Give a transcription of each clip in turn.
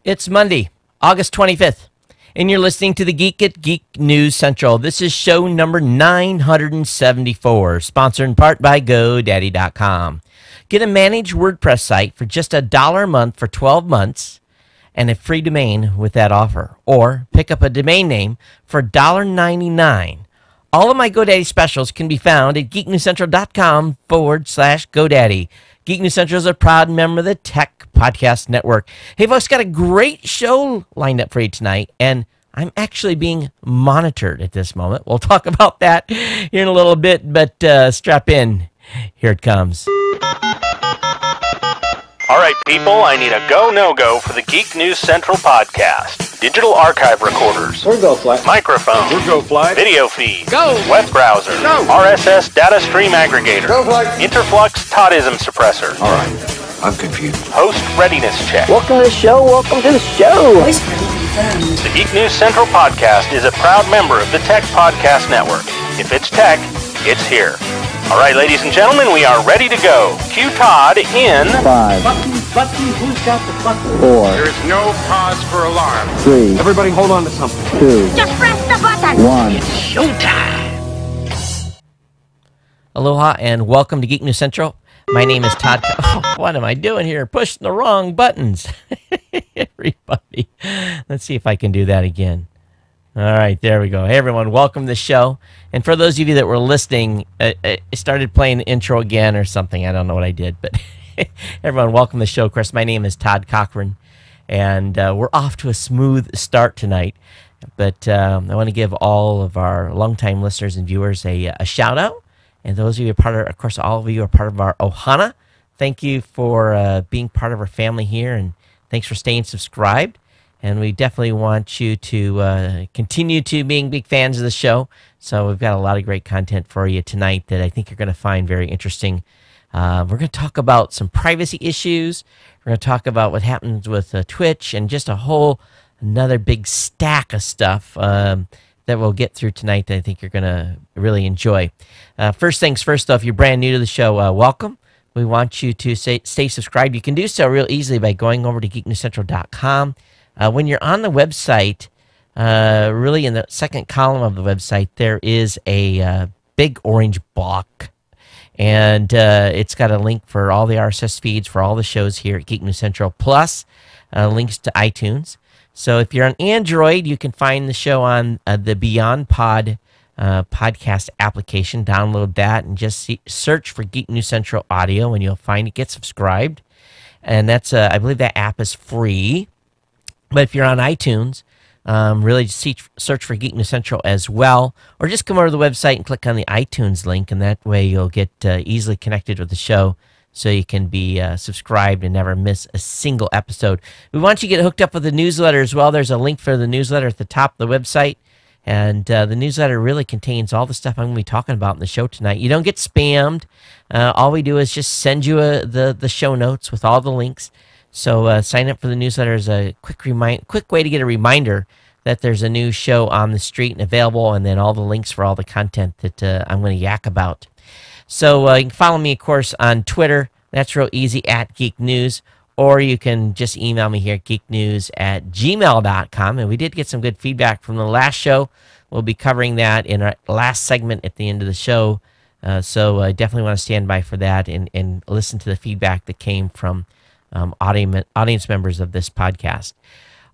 It's Monday, August 25th, and you're listening to the Geek at Geek News Central. This is show number 974, sponsored in part by GoDaddy.com. Get a managed WordPress site for just $1 a month for 12 months and a free domain with that offer. Or pick up a domain name for $1.99. All of my GoDaddy specials can be found at geeknewscentral.com/GoDaddy. Geek News Central is a proud member of the Tech Podcast Network. Hey, folks, got a great show lined up for you tonight, and I'm actually being monitored at this moment. We'll talk about that here in a little bit, but strap in. Here it comes. All right, people, I need a go, no-go for the Geek News Central podcast. Digital archive recorders. We're go fly. Microphone. We're go fly. Video feed. Go. Web browser. Go. RSS data stream aggregator. Go fly. Interflux Toddism suppressor. All right, I'm confused. Host readiness check. Welcome to the show. Welcome to the show. Voice ready confirmed. The Geek News Central podcast is a proud member of the Tech Podcast Network. If it's tech, it's here. All right, ladies and gentlemen, we are ready to go. Cue Todd in 5, Button, who's got the button? 4, There is no cause for alarm. 3, Everybody hold on to something. 2, Just press the button. 1. Aloha and welcome to Geek News Central. My name is Todd. Oh, what am I doing here? Pushing the wrong buttons. Everybody. Let's see if I can do that again. All right, there we go. Hey, everyone, welcome to the show. And for those of you that were listening, I started playing the intro again or something. I don't know what I did, but everyone, welcome to the show. Of course, my name is Todd Cochran, and we're off to a smooth start tonight. But I want to give all of our longtime listeners and viewers a shout-out. And those of you of course, all of you are part of our Ohana. Thank you for being part of our family here, and thanks for staying subscribed. And we definitely want you to continue to being big fans of the show. So we've got a lot of great content for you tonight that I think you're going to find very interesting. We're going to talk about some privacy issues. We're going to talk about what happens with Twitch and just another big stack of stuff that we'll get through tonight that I think you're going to really enjoy. First things first, though, if you're brand new to the show, welcome. We want you to stay subscribed. You can do so real easily by going over to geeknewscentral.com. When you're on the website, really in the second column of the website, there is a big orange block. And it's got a link for all the RSS feeds for all the shows here at Geek News Central, plus links to iTunes. So if you're on Android, you can find the show on the Beyond Pod podcast application. Download that and just search for Geek News Central Audio, and you'll find it. Get subscribed. And that's I believe that app is free. But if you're on iTunes, really search for Geek News Central as well, or just come over to the website and click on the iTunes link, and that way you'll get easily connected with the show, so you can be subscribed and never miss a single episode. We want you to get hooked up with the newsletter as well. There's a link for the newsletter at the top of the website, and the newsletter really contains all the stuff I'm going to be talking about in the show tonight. You don't get spammed. All we do is just send you the show notes with all the links. So sign up for the newsletter as a quick way to get a reminder that there's a new show on the street and available, and then all the links for all the content that I'm going to yak about. So you can follow me, of course, on Twitter. That's real easy, at Geek News. Or you can just email me here at geeknews@gmail.com. And we did get some good feedback from the last show. We'll be covering that in our last segment at the end of the show. So I definitely want to stand by for that and listen to the feedback that came from audience members of this podcast.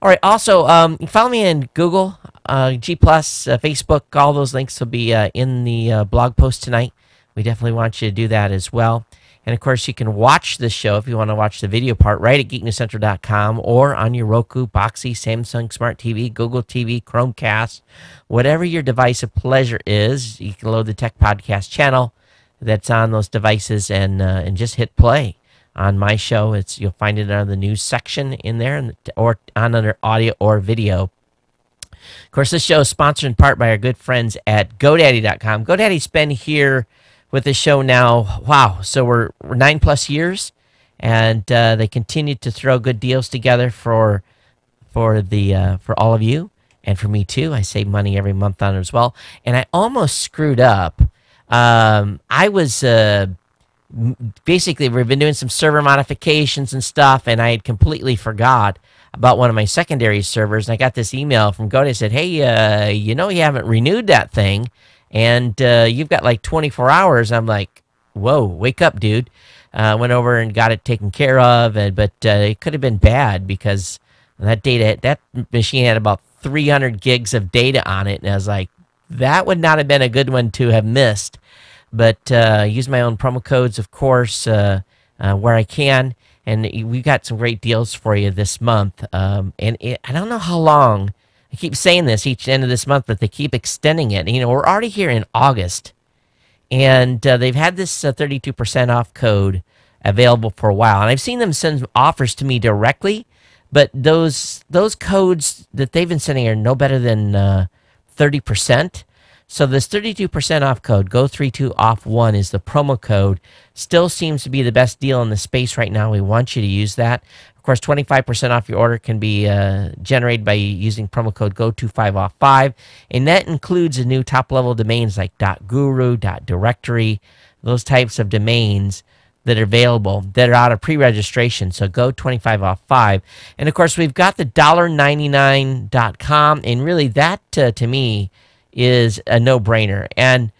All right. Also, you can follow me in Google, G+, Facebook. All those links will be in the blog post tonight. We definitely want you to do that as well. And, of course, you can watch this show if you want to watch the video part right at geeknewscentral.com or on your Roku, Boxy, Samsung Smart TV, Google TV, Chromecast, whatever your device of pleasure is. You can load the Tech Podcast channel that's on those devices and just hit play. On my show, you'll find it under the news section in there, or under audio or video. Of course, this show is sponsored in part by our good friends at GoDaddy.com. GoDaddy's been here with the show now, wow, so we're 9+ years, and they continue to throw good deals together for all of you, and for me too. I save money every month on it as well. And I almost screwed up. I was basically, we've been doing some server modifications and stuff, and I had completely forgot about one of my secondary servers, and I got this email from GoDaddy that said, hey, you haven't renewed that thing, and you've got like 24 hours. I'm like, whoa, wake up, dude. Went over and got it taken care of, but it could have been bad because that machine had about 300 gigs of data on it, and I was like, that would not have been a good one to have missed. But use my own promo codes, of course, where I can. And we've got some great deals for you this month. I don't know how long. I keep saying this each end of this month, but they keep extending it. We're already here in August. And they've had this 32% off code available for a while. And I've seen them send offers to me directly. But those codes that they've been sending are no better than 30%. So this 32% off code, Go32Off1 is the promo code. Still seems to be the best deal in the space right now. We want you to use that. Of course, 25% off your order can be generated by using promo code Go25Off5. And that includes the new top-level domains like .guru, .directory, those types of domains that are available that are out of pre-registration. So Go25Off5. And, of course, we've got the $99.com. And really that, to me, is a no-brainer. And,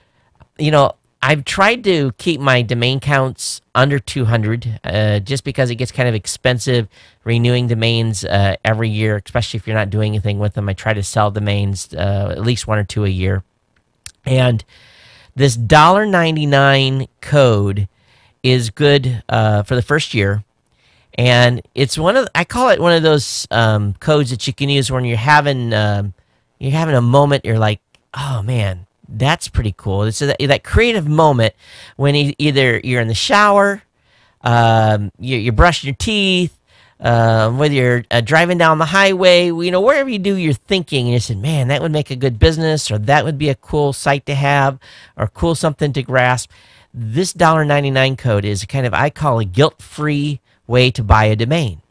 I've tried to keep my domain counts under 200 just because it gets kind of expensive renewing domains every year, especially if you're not doing anything with them. I try to sell domains at least 1 or 2 a year. And this $99 code is good for the first year. And it's I call it one of those codes that you can use when you're having a moment. You're like, oh man, that's pretty cool. It's that creative moment when either you're in the shower, you're brushing your teeth, whether you're driving down the highway, wherever you do your thinking, and you said, man, that would make a good business, or that would be a cool site to have, or cool something to grasp. This $99 code is I call a guilt-free way to buy a domain.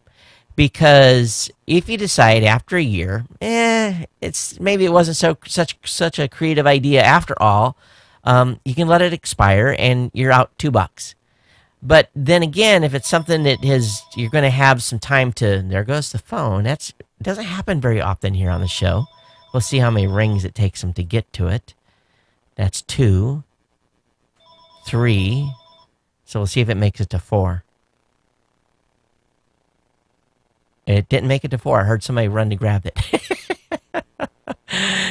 Because if you decide after a year, maybe it wasn't such a creative idea after all, you can let it expire and you're out $2. But then again, if it's something that you're going to have some time to, there goes the phone. It doesn't happen very often here on the show. We'll see how many rings it takes them to get to it. That's 2, 3. So we'll see if it makes it to 4. It didn't make it to 4. I heard somebody run to grab it.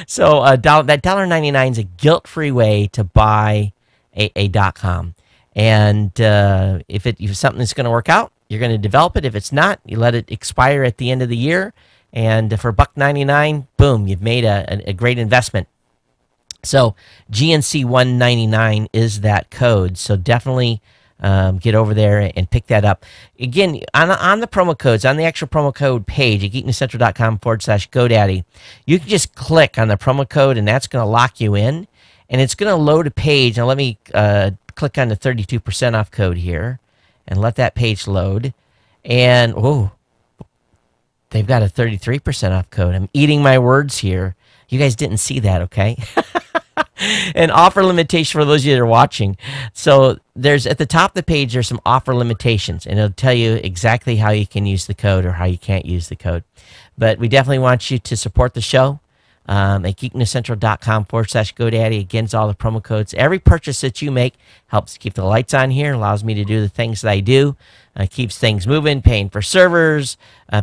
So that $99 is a guilt-free way to buy a .com. And if something is going to work out, you're going to develop it. If it's not, you let it expire at the end of the year. And for $1.99, boom, you've made a great investment. So GNC 199 is that code. So definitely get over there and pick that up. Again, on the promo codes, on the actual promo code page at geeknewscentral.com/GoDaddy, you can just click on the promo code, and that's going to lock you in. And it's going to load a page. Now, let me click on the 32% off code here and let that page load. And, they've got a 33% off code. I'm eating my words here. You guys didn't see that, okay? An offer limitation for those of you that are watching. So there's at the top of the page, there's some offer limitations, and it'll tell you exactly how you can use the code or how you can't use the code. But we definitely want you to support the show at geeknewscentral.com/GoDaddy. Again, it's all the promo codes. Every purchase that you make helps keep the lights on here, allows me to do the things that I do, keeps things moving, paying for servers,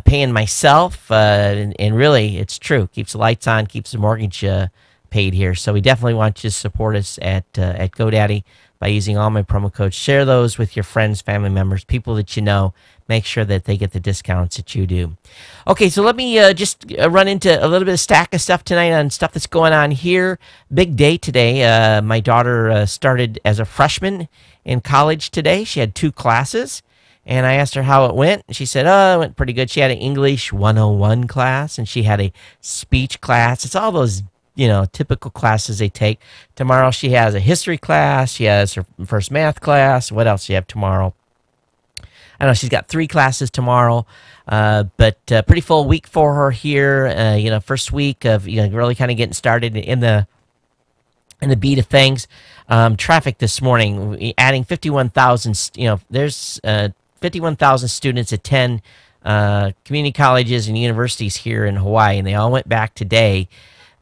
paying myself, and really, it's true. Keeps the lights on, keeps the mortgage paid here. So we definitely want you to support us at GoDaddy by using all my promo codes. Share those with your friends, family members, people that you know. Make sure that they get the discounts that you do. Okay, so let me just run into a little bit of stack of stuff tonight on stuff that's going on here. Big day today. My daughter started as a freshman in college today. She had 2 classes, and I asked her how it went. She said, it went pretty good. She had an English 101 class, and she had a speech class. It's all those typical classes they take. Tomorrow she has a history class. She has her first math class. What else do you have tomorrow? I don't know. She's got 3 classes tomorrow, but pretty full week for her here. First week of really kind of getting started in the beat of things. Traffic this morning, adding 51,000. There's 51,000 students attend community colleges and universities here in Hawaii, and they all went back today.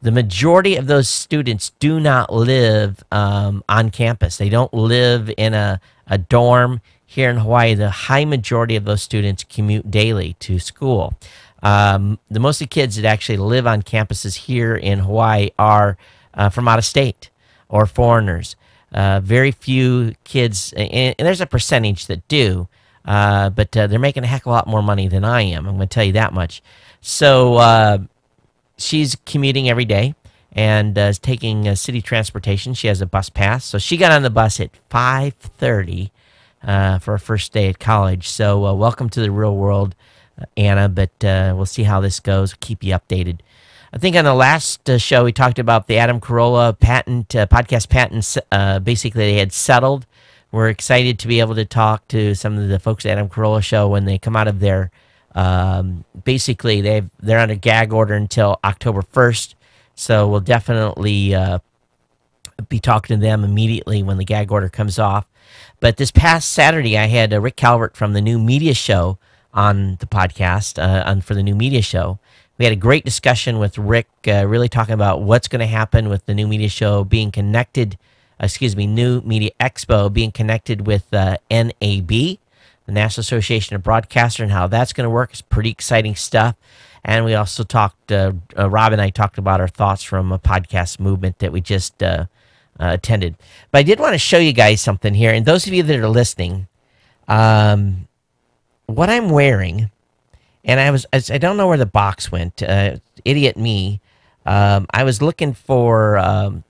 The majority of those students do not live on campus. They don't live in a dorm here in Hawaii. The high majority of those students commute daily to school. The most of the kids that actually live on campuses here in Hawaii are from out of state or foreigners. Very few kids, and there's a percentage that do, but they're making a heck of a lot more money than I am. I'm going to tell you that much. So she's commuting every day and is taking city transportation. She has a bus pass. So she got on the bus at 5:30 for her first day at college. So welcome to the real world, Anna, but we'll see how this goes. Keep you updated. I think on the last show, we talked about the Adam Carolla patent, podcast patents. Basically, they had settled. We're excited to be able to talk to some of the folks at Adam Carolla show when they come out of their, basically, they're under gag order until October 1st. So we'll definitely be talking to them immediately when the gag order comes off. But this past Saturday, I had Rick Calvert from the New Media Show on the podcast for the New Media Show. We had a great discussion with Rick, really talking about what's going to happen with the New Media Show being connected, New Media Expo being connected with NAB, the National Association of Broadcasters, and how that's going to work. It's pretty exciting stuff. And we also talked, Rob and I talked about our thoughts from a podcast movement that we just attended. But I did want to show you guys something here. And those of you that are listening, what I'm wearing, and I don't know where the box went. Idiot me. I was looking for,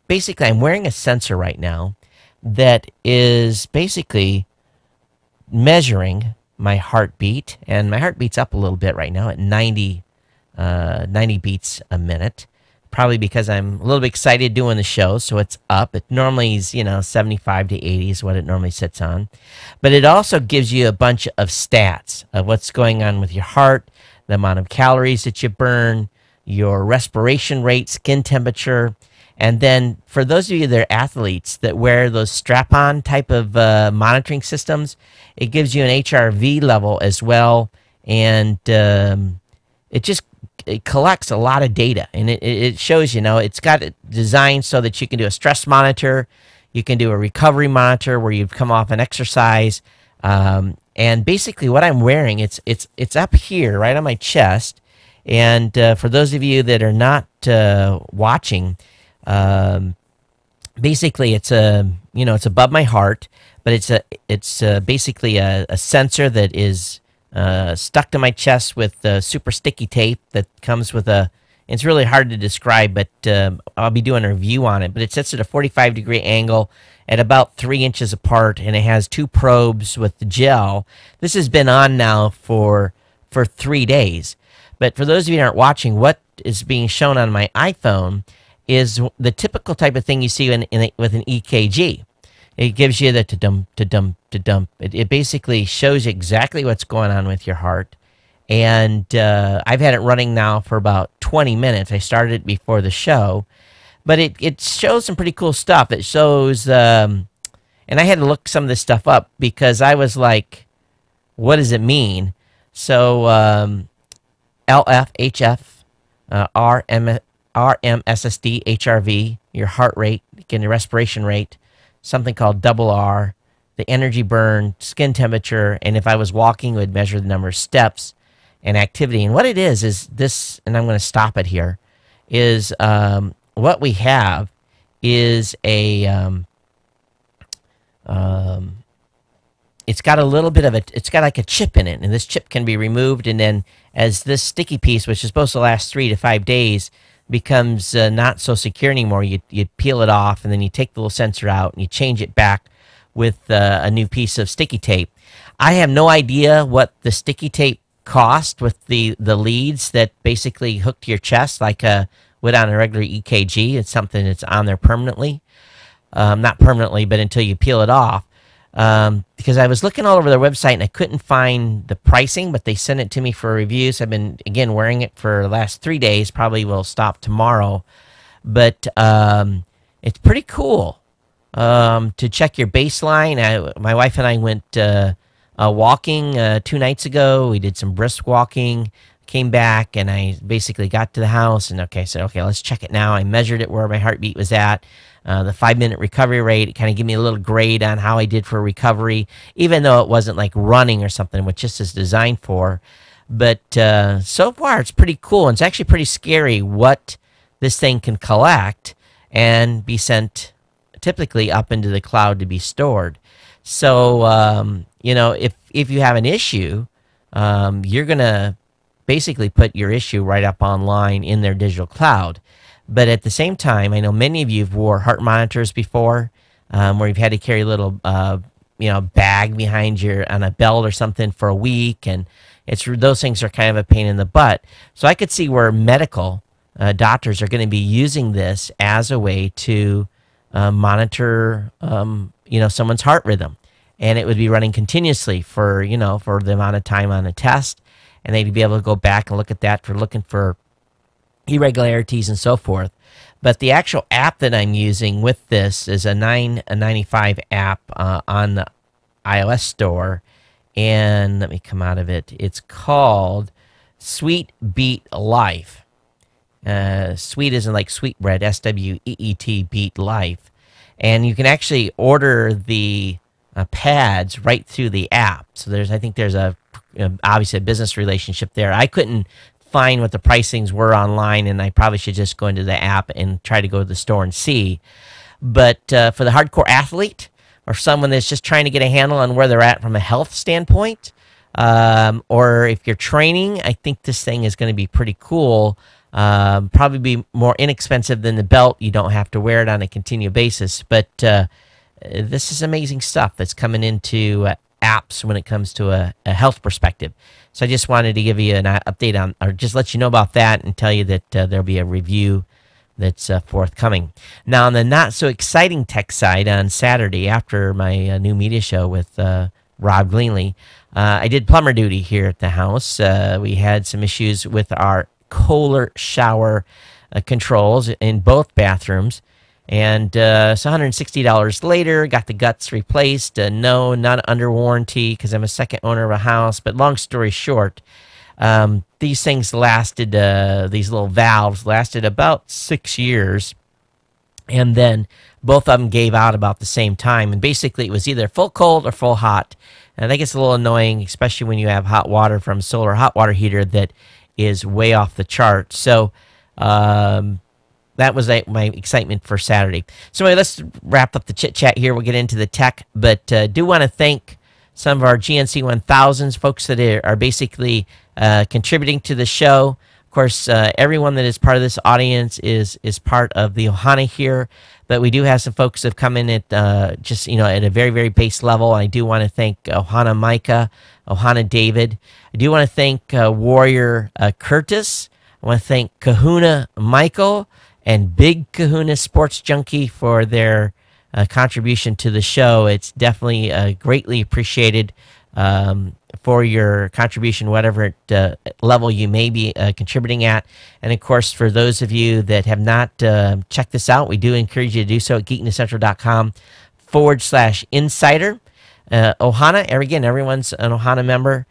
basically, I'm wearing a sensor right now that is basically measuring my heartbeat. And my heartbeat's up a little bit right now at 90 beats a minute. Probably because I'm a little bit excited doing the show, so it's up. It normally is, 75 to 80 is what it normally sits on. But it also gives you a bunch of stats of what's going on with your heart, the amount of calories that you burn, your respiration rate, skin temperature. And then for those of you that are athletes that wear those strap-on type of monitoring systems, it gives you an HRV level as well. And it collects a lot of data, and it shows, it's got it designed so that you can do a stress monitor, you can do a recovery monitor where you've come off an exercise, and basically what I'm wearing, it's up here right on my chest, and for those of you that are not watching, basically it's it's above my heart, but it's basically a sensor that is stuck to my chest with super sticky tape that comes with it's really hard to describe, but I'll be doing a review on it. But it sits at a 45-degree angle at about 3 inches apart, and it has 2 probes with the gel. This has been on now for 3 days. But for those of you who aren't watching, what is being shown on my iPhone is the typical type of thing you see with an EKG. It gives you the to-dump, to-dump, to-dump. It basically shows you exactly what's going on with your heart. And I've had it running now for about 20 minutes. I started it before the show. But it shows some pretty cool stuff. It shows, and I had to look some of this stuff up because I was like, what does it mean? So LF, HF, RM, SSD, HRV, your heart rate, again, your respiration rate, something called double R, the energy burn, skin temperature, and if I was walking, it would measure the number of steps and activity. And what it is this, and I'm going to stop it here, is what we have is it's got a little bit of it's got like a chip in it, and this chip can be removed, and then as this sticky piece, which is supposed to last 3 to 5 days, becomes not so secure anymore, you peel it off, and then you take the little sensor out, and you change it back with a new piece of sticky tape. I have no idea what the sticky tape cost with the leads that basically hook to your chest, like would on a regular EKG. It's something that's on there permanently. Not permanently, but until you peel it off. Because I was looking all over their website and I couldn't find the pricing, but they sent it to me for reviews. I've been, again, wearing it for the last 3 days. Probably will stop tomorrow. But it's pretty cool to check your baseline. My wife and I went walking 2 nights ago. We did some brisk walking, came back, and I basically got to the house and said, okay, let's check it now. I measured it where my heartbeat was at. The 5-minute recovery rate, it kind of gave me a little grade on how I did for recovery, even though it wasn't like running or something, which this is designed for. But so far, it's pretty cool. And it's actually pretty scary what this thing can collect and be sent typically up into the cloud to be stored. So, if you have an issue, you're going to basically put your issue right up online in their digital cloud. But at the same time, I know many of you have wore heart monitors before, where you've had to carry a little, bag behind on a belt or something for a week, and those things are kind of a pain in the butt. So I could see where medical doctors are going to be using this as a way to monitor, someone's heart rhythm, and it would be running continuously for the amount of time on a test, and they'd be able to go back and look at that for looking for irregularities and so forth. But the actual app that I'm using with this is a $9.95 app on the iOS store, and let me come out of it. It's called Sweet Beat Life. Sweet isn't like sweetbread, SWEET, Beat Life. And you can actually order the pads right through the app. So I think there's obviously a business relationship there. I couldn't find what the pricings were online, and I probably should just go into the app and try to go to the store and see. But for the hardcore athlete or someone that's just trying to get a handle on where they're at from a health standpoint, or if you're training, I think this thing is going to be pretty cool. Probably be more inexpensive than the belt. You don't have to wear it on a continual basis. But this is amazing stuff that's coming into apps when it comes to a health perspective. So I just wanted to give you an update on, or just let you know about that and tell you that there'll be a review that's forthcoming. Now, on the not so exciting tech side, on Saturday after my new media show with Rob Greenlee, I did plumber duty here at the house. We had some issues with our Kohler shower controls in both bathrooms. And so $160 later, got the guts replaced. No, not under warranty because I'm a second owner of a house. But long story short, these things lasted, these little valves lasted about 6 years. And then both of them gave out about the same time. And basically it was either full cold or full hot. And that gets a little annoying, especially when you have hot water from a solar hot water heater that is way off the chart. So, that was my excitement for Saturday. So anyway, let's wrap up the chit-chat here. We'll get into the tech, but do want to thank some of our GNC 1000s, folks that are basically contributing to the show. Of course, everyone that is part of this audience is part of the Ohana here, but we do have some folks that have come in at just, at a very, very base level. I do want to thank Ohana Micah, Ohana David. I do want to thank Warrior Curtis. I want to thank Kahuna Michael and Big Kahuna Sports Junkie for their contribution to the show. It's definitely greatly appreciated for your contribution, whatever level you may be contributing at. And, of course, for those of you that have not checked this out, we do encourage you to do so at geeknewscentral.com/insider. Ohana, again, everyone's an Ohana member.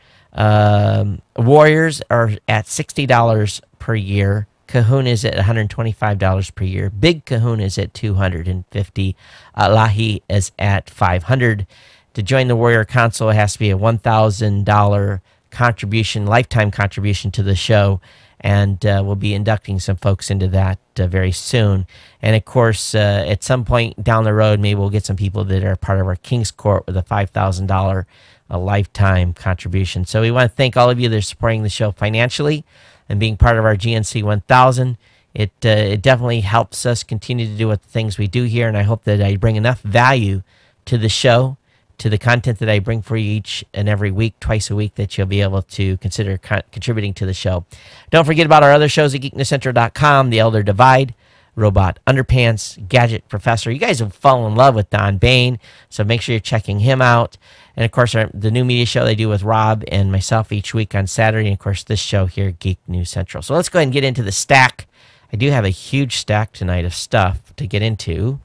Warriors are at $60 per year. Kahuna is at $125 per year. Big Kahuna is at $250. Lahi is at $500. To join the Warrior Council, it has to be a $1,000 contribution, lifetime contribution to the show, and we'll be inducting some folks into that very soon. And, of course, at some point down the road, maybe we'll get some people that are part of our King's Court with a $5,000 lifetime contribution. So we want to thank all of you that are supporting the show financially and being part of our GNC 1000. It definitely helps us continue to do what the things we do here, and I hope that I bring enough value to the show, to the content that I bring for you each and every week, twice a week, that you'll be able to consider contributing to the show. Don't forget about our other shows at geeknewscentral.com, The Elder Divide, Robot Underpants, Gadget Professor. You guys have fallen in love with Don Bain, so make sure you're checking him out. And, of course, the new media show they do with Rob and myself each week on Saturday. And, of course, this show here, Geek News Central. So let's go ahead and get into the stack. I do have a huge stack tonight of stuff to get into.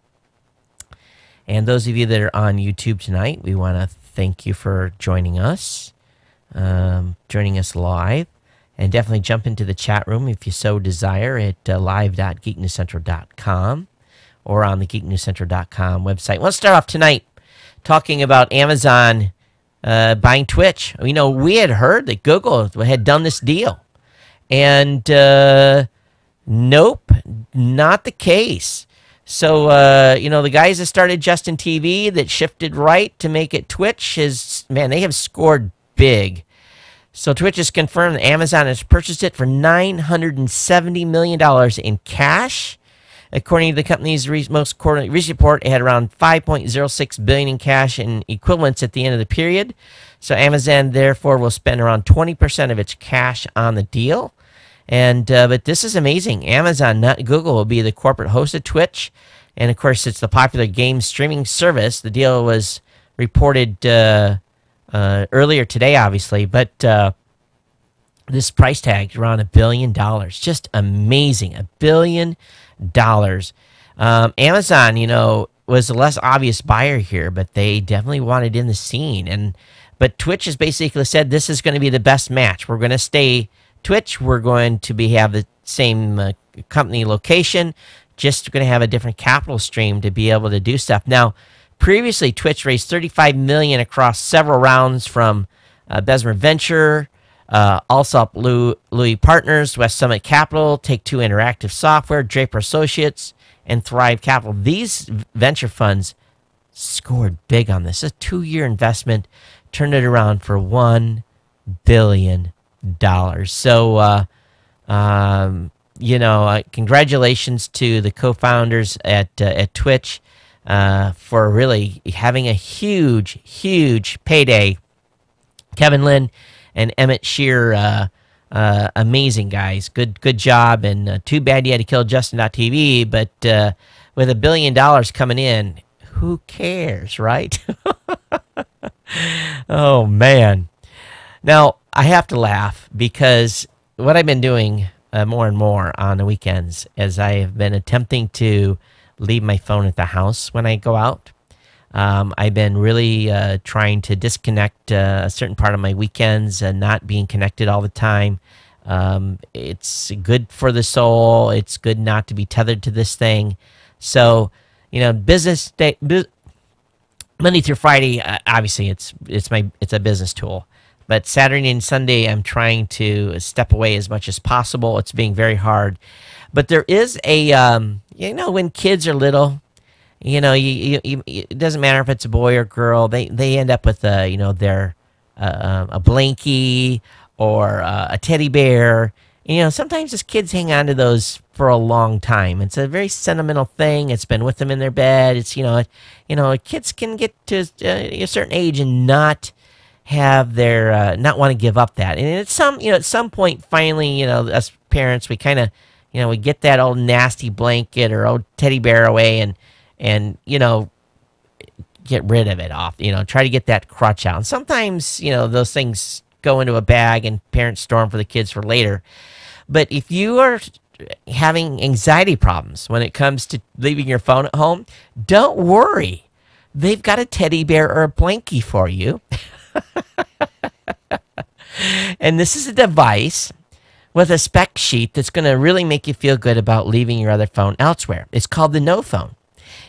And those of you that are on YouTube tonight, we want to thank you for joining us live. And definitely jump into the chat room if you so desire at live.geeknewscentral.com or on the geeknewscentral.com website. Let's start off tonight talking about Amazon buying Twitch. You know, we had heard that Google had done this deal. And nope, not the case. So, you know, the guys that started Justin TV that shifted right to make it Twitch, they have scored big. So Twitch has confirmed that Amazon has purchased it for $970 million in cash. According to the company's most recent report, it had around $5.06 billion in cash and equivalents at the end of the period. So Amazon, therefore, will spend around 20% of its cash on the deal. And but this is amazing. Amazon, not Google, will be the corporate host of Twitch. And, of course, it's the popular game streaming service. The deal was reported earlier today, obviously. But this price tag around $1 billion. Just amazing. $1 billion. Amazon, you know, was the less obvious buyer here, but they definitely wanted in the scene. But Twitch has basically said this is going to be the best match. We're going to stay Twitch. We're going to have the same company location, just going to have a different capital stream to be able to do stuff. Now, previously, Twitch raised $35 million across several rounds from Bessemer Venture, Allsop Louis Partners, West Summit Capital, Take-Two Interactive Software, Draper Associates, and Thrive Capital. These venture funds scored big on this. A 2-year investment turned it around for $1 billion. So, you know, congratulations to the co-founders at Twitch for really having a huge payday. Kevin Lin and Emmett Shear, amazing guys. Good job, and too bad you had to kill Justin.tv, but with $1 billion coming in, who cares, right? Oh, man. Now, I have to laugh because what I've been doing more and more on the weekends is I have been attempting to leave my phone at the house when I go out. I've been really trying to disconnect a certain part of my weekends and not being connected all the time. It's good for the soul. It's good not to be tethered to this thing. So, you know, business day, Monday through Friday, obviously it's a business tool. But Saturday and Sunday, I'm trying to step away as much as possible. It's being very hard. But there is a, you know, when kids are little, you know, it doesn't matter if it's a boy or girl. They end up with a, you know, their a blankie or a teddy bear. You know, sometimes as kids hang on to those for a long time. It's a very sentimental thing. It's been with them in their bed. It's, you know, kids can get to a certain age and not have their not want to give up that. And at some point, finally, you know, us parents, we kind of, you know, we get that old nasty blanket or old teddy bear away and you know, get rid of it off, you know, try to get that crutch out. And sometimes, you know, those things go into a bag and parents store them for the kids for later. But if you are having anxiety problems when it comes to leaving your phone at home, don't worry. They've got a teddy bear or a blankie for you. And this is a device with a spec sheet that's going to really make you feel good about leaving your other phone elsewhere. It's called the No Phone.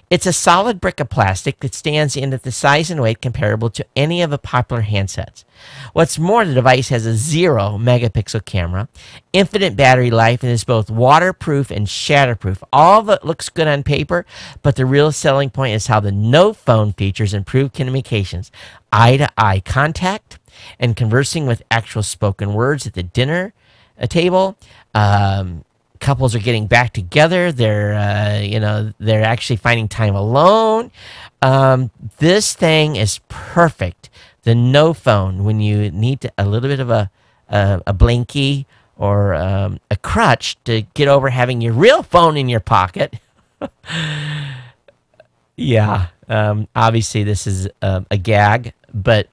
It's a solid brick of plastic that stands in at the size and weight comparable to any of the popular handsets. What's more, the device has a 0-megapixel camera, infinite battery life, and is both waterproof and shatterproof. All of it looks good on paper, but the real selling point is how the No Phone features improved communications, eye-to-eye contact, and conversing with actual spoken words at the dinner table. Couples are getting back together. They're, you know, they're actually finding time alone. This thing is perfect. The No Phone, when you need a little bit of a blankie or a crutch to get over having your real phone in your pocket. Yeah, obviously this is a gag, but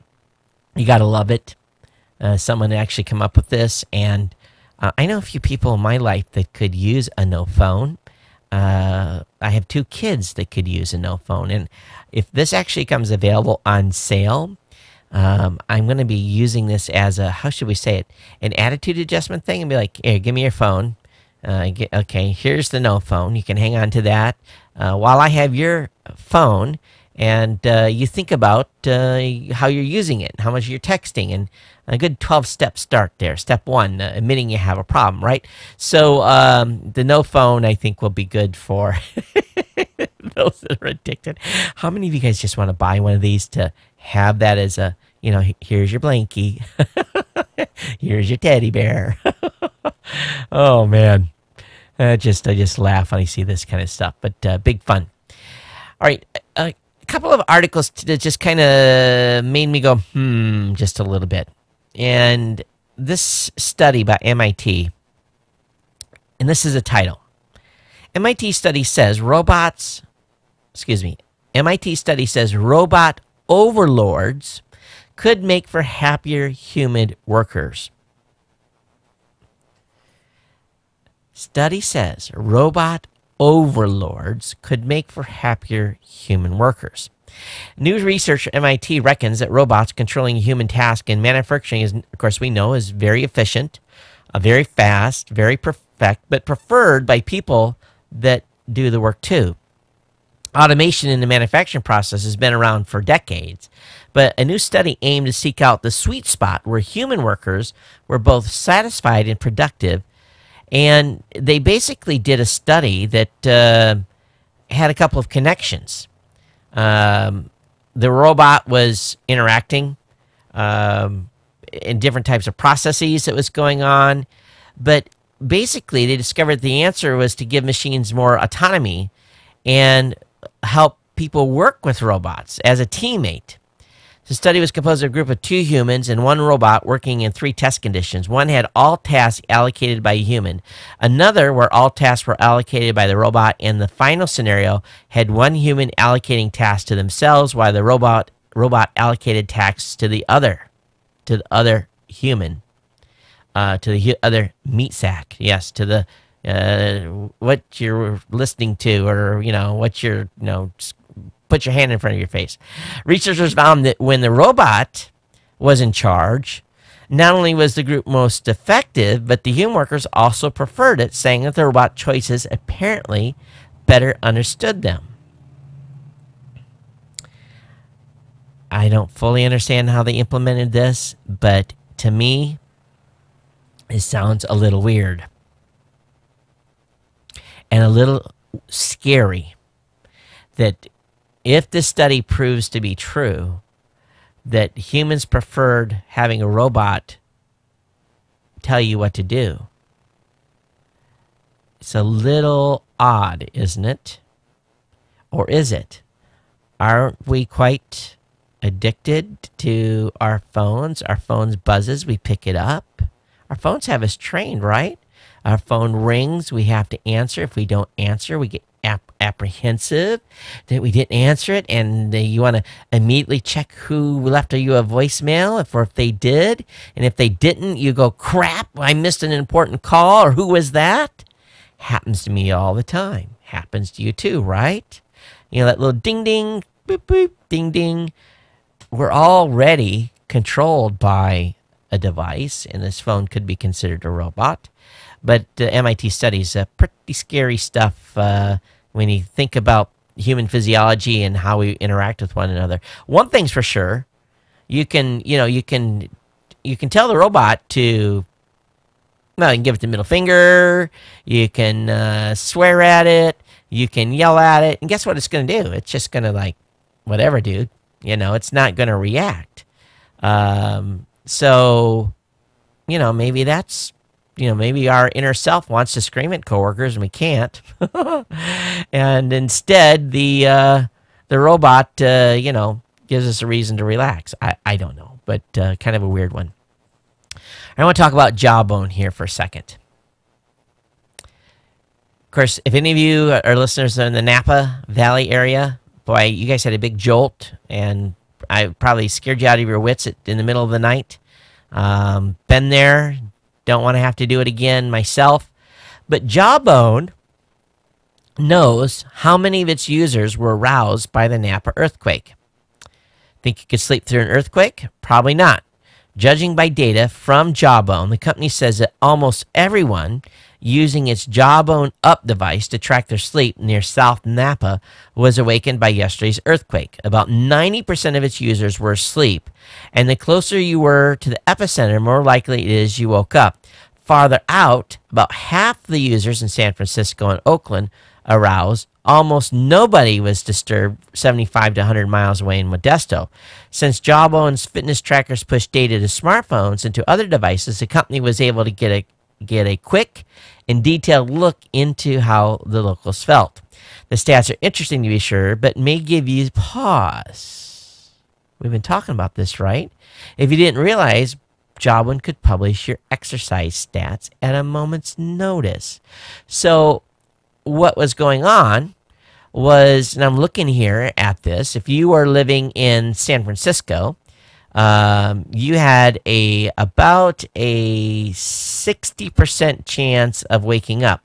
you got to love it. Someone actually come up with this, and I know a few people in my life that could use a No Phone. I have 2 kids that could use a No Phone. And if this actually comes available on sale, I'm going to be using this as a, how should we say it, an attitude adjustment thing, and be like, hey, give me your phone. Okay, here's the no phone. You can hang on to that while I have your phone, and you think about how you're using it, how much you're texting, and a good 12-step start there. Step 1, admitting you have a problem, right? So the no phone, I think, will be good for those that are addicted. How many of you guys just want to buy one of these to have that as a, here's your blankie. Here's your teddy bear. Oh, man. I just laugh when I see this kind of stuff, but big fun. All right, a couple of articles that just kind of made me go, just a little bit. And this study by MIT, and this is a title. MIT study says robot overlords could make for happier human workers. Study says robot overlords could make for happier human workers. New research at MIT reckons that robots controlling human tasks in manufacturing is, of course, we know, is very efficient, very fast, very perfect, but preferred by people that do the work too. Automation in the manufacturing process has been around for decades, but a new study aimed to seek out the sweet spot where human workers were both satisfied and productive. And they basically did a study that had a couple of connections. The robot was interacting in different types of processes that was going on. But basically, they discovered the answer was to give machines more autonomy and help people work with robots as a teammate. The study was composed of a group of 2 humans and 1 robot working in 3 test conditions. One had all tasks allocated by a human. Another where all tasks were allocated by the robot. And the final scenario had 1 human allocating tasks to themselves while the robot allocated tasks to the other human, to the other meat sack. Yes, to the what you're listening to, or what you're put your hand in front of your face. Researchers found that when the robot was in charge, not only was the group most effective, but the human workers also preferred it, saying that the robot choices apparently better understood them. I don't fully understand how they implemented this, but to me, it sounds a little weird and a little scary that if this study proves to be true, that humans preferred having a robot tell you what to do. It's a little odd, isn't it? Or is it? Aren't we quite addicted to our phones? Our phones buzzes, we pick it up. Our phones have us trained, right? Our phone rings, we have to answer. If we don't answer, we get apprehensive that we didn't answer it, and you want to immediately check who left you a voicemail, if they did, and if they didn't, you go, crap, I missed an important call, or who was that? Happens to me all the time. Happens to you too, right? That little ding ding, boop boop, ding ding. We're already controlled by a device, and this phone could be considered a robot. But MIT studies pretty scary stuff when you think about human physiology and how we interact with one another. One thing's for sure, you can tell the robot to, well, you can give it the middle finger, you can swear at it, you can yell at it, and guess what it's going to do? It's just going to like, whatever, dude. It's not going to react. So, maybe that's, maybe our inner self wants to scream at coworkers and we can't. And instead, the robot, gives us a reason to relax. I don't know, but kind of a weird one. I want to talk about Jawbone here for a second. Of course, if any of you are listeners in the Napa Valley area, boy, you guys had a big jolt, and I probably scared you out of your wits in the middle of the night. Been there. Don't want to have to do it again myself. But Jawbone knows how many of its users were aroused by the Napa earthquake. Think you could sleep through an earthquake? Probably not. Judging by data from Jawbone, the company says that almost everyone using its Jawbone Up device to track their sleep near South Napa was awakened by yesterday's earthquake. About 90% of its users were asleep, and the closer you were to the epicenter, more likely it is you woke up. Farther out, about half the users in San Francisco and Oakland aroused. Almost nobody was disturbed 75 to 100 miles away in Modesto. Since Jawbone's fitness trackers push data to smartphones and to other devices, the company was able to get a quick and detailed look into how the locals felt. The stats are interesting to be sure, but may give you pause. We've been talking about this, right? If you didn't realize, Jawbone could publish your exercise stats at a moment's notice. So what was going on was, and I'm looking here at this, if you are living in San Francisco, you had about a 60% chance of waking up.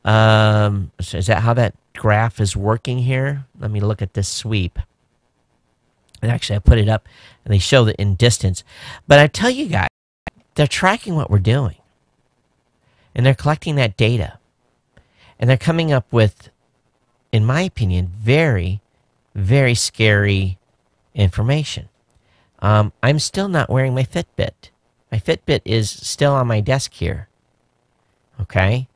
So is that how that graph is working here? Let me look at this sweep. And actually, I put it up, and they show it in distance. But I tell you guys, they're tracking what we're doing. And they're collecting that data. And they're coming up with, in my opinion, very, very scary information. I'm still not wearing my Fitbit. My Fitbit is still on my desk here. Okay?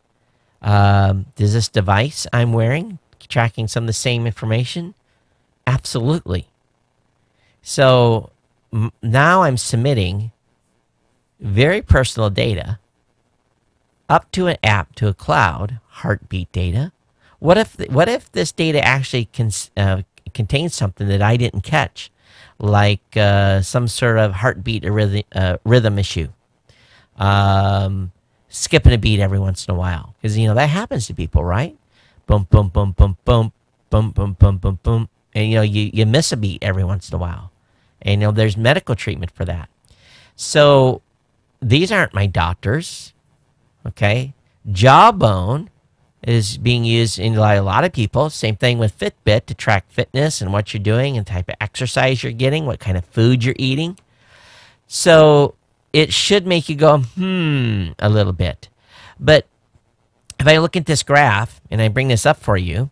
Is this device I'm wearing tracking some of the same information? Absolutely. So now I'm submitting very personal data up to an app, to a cloud, heartbeat data. What if this data actually contains something that I didn't catch, like some sort of heartbeat rhythm issue, skipping a beat every once in a while, because that happens to people, right? Boom, boom, boom, boom, boom, boom, boom, boom, boom, boom, and you miss a beat every once in a while, and there's medical treatment for that. So these aren't my doctors, okay? Jawbone is being used in a lot of people. Same thing with Fitbit to track fitness and what you're doing and type of exercise you're getting, what kind of food you're eating. So it should make you go, a little bit. But if I look at this graph and I bring this up for you,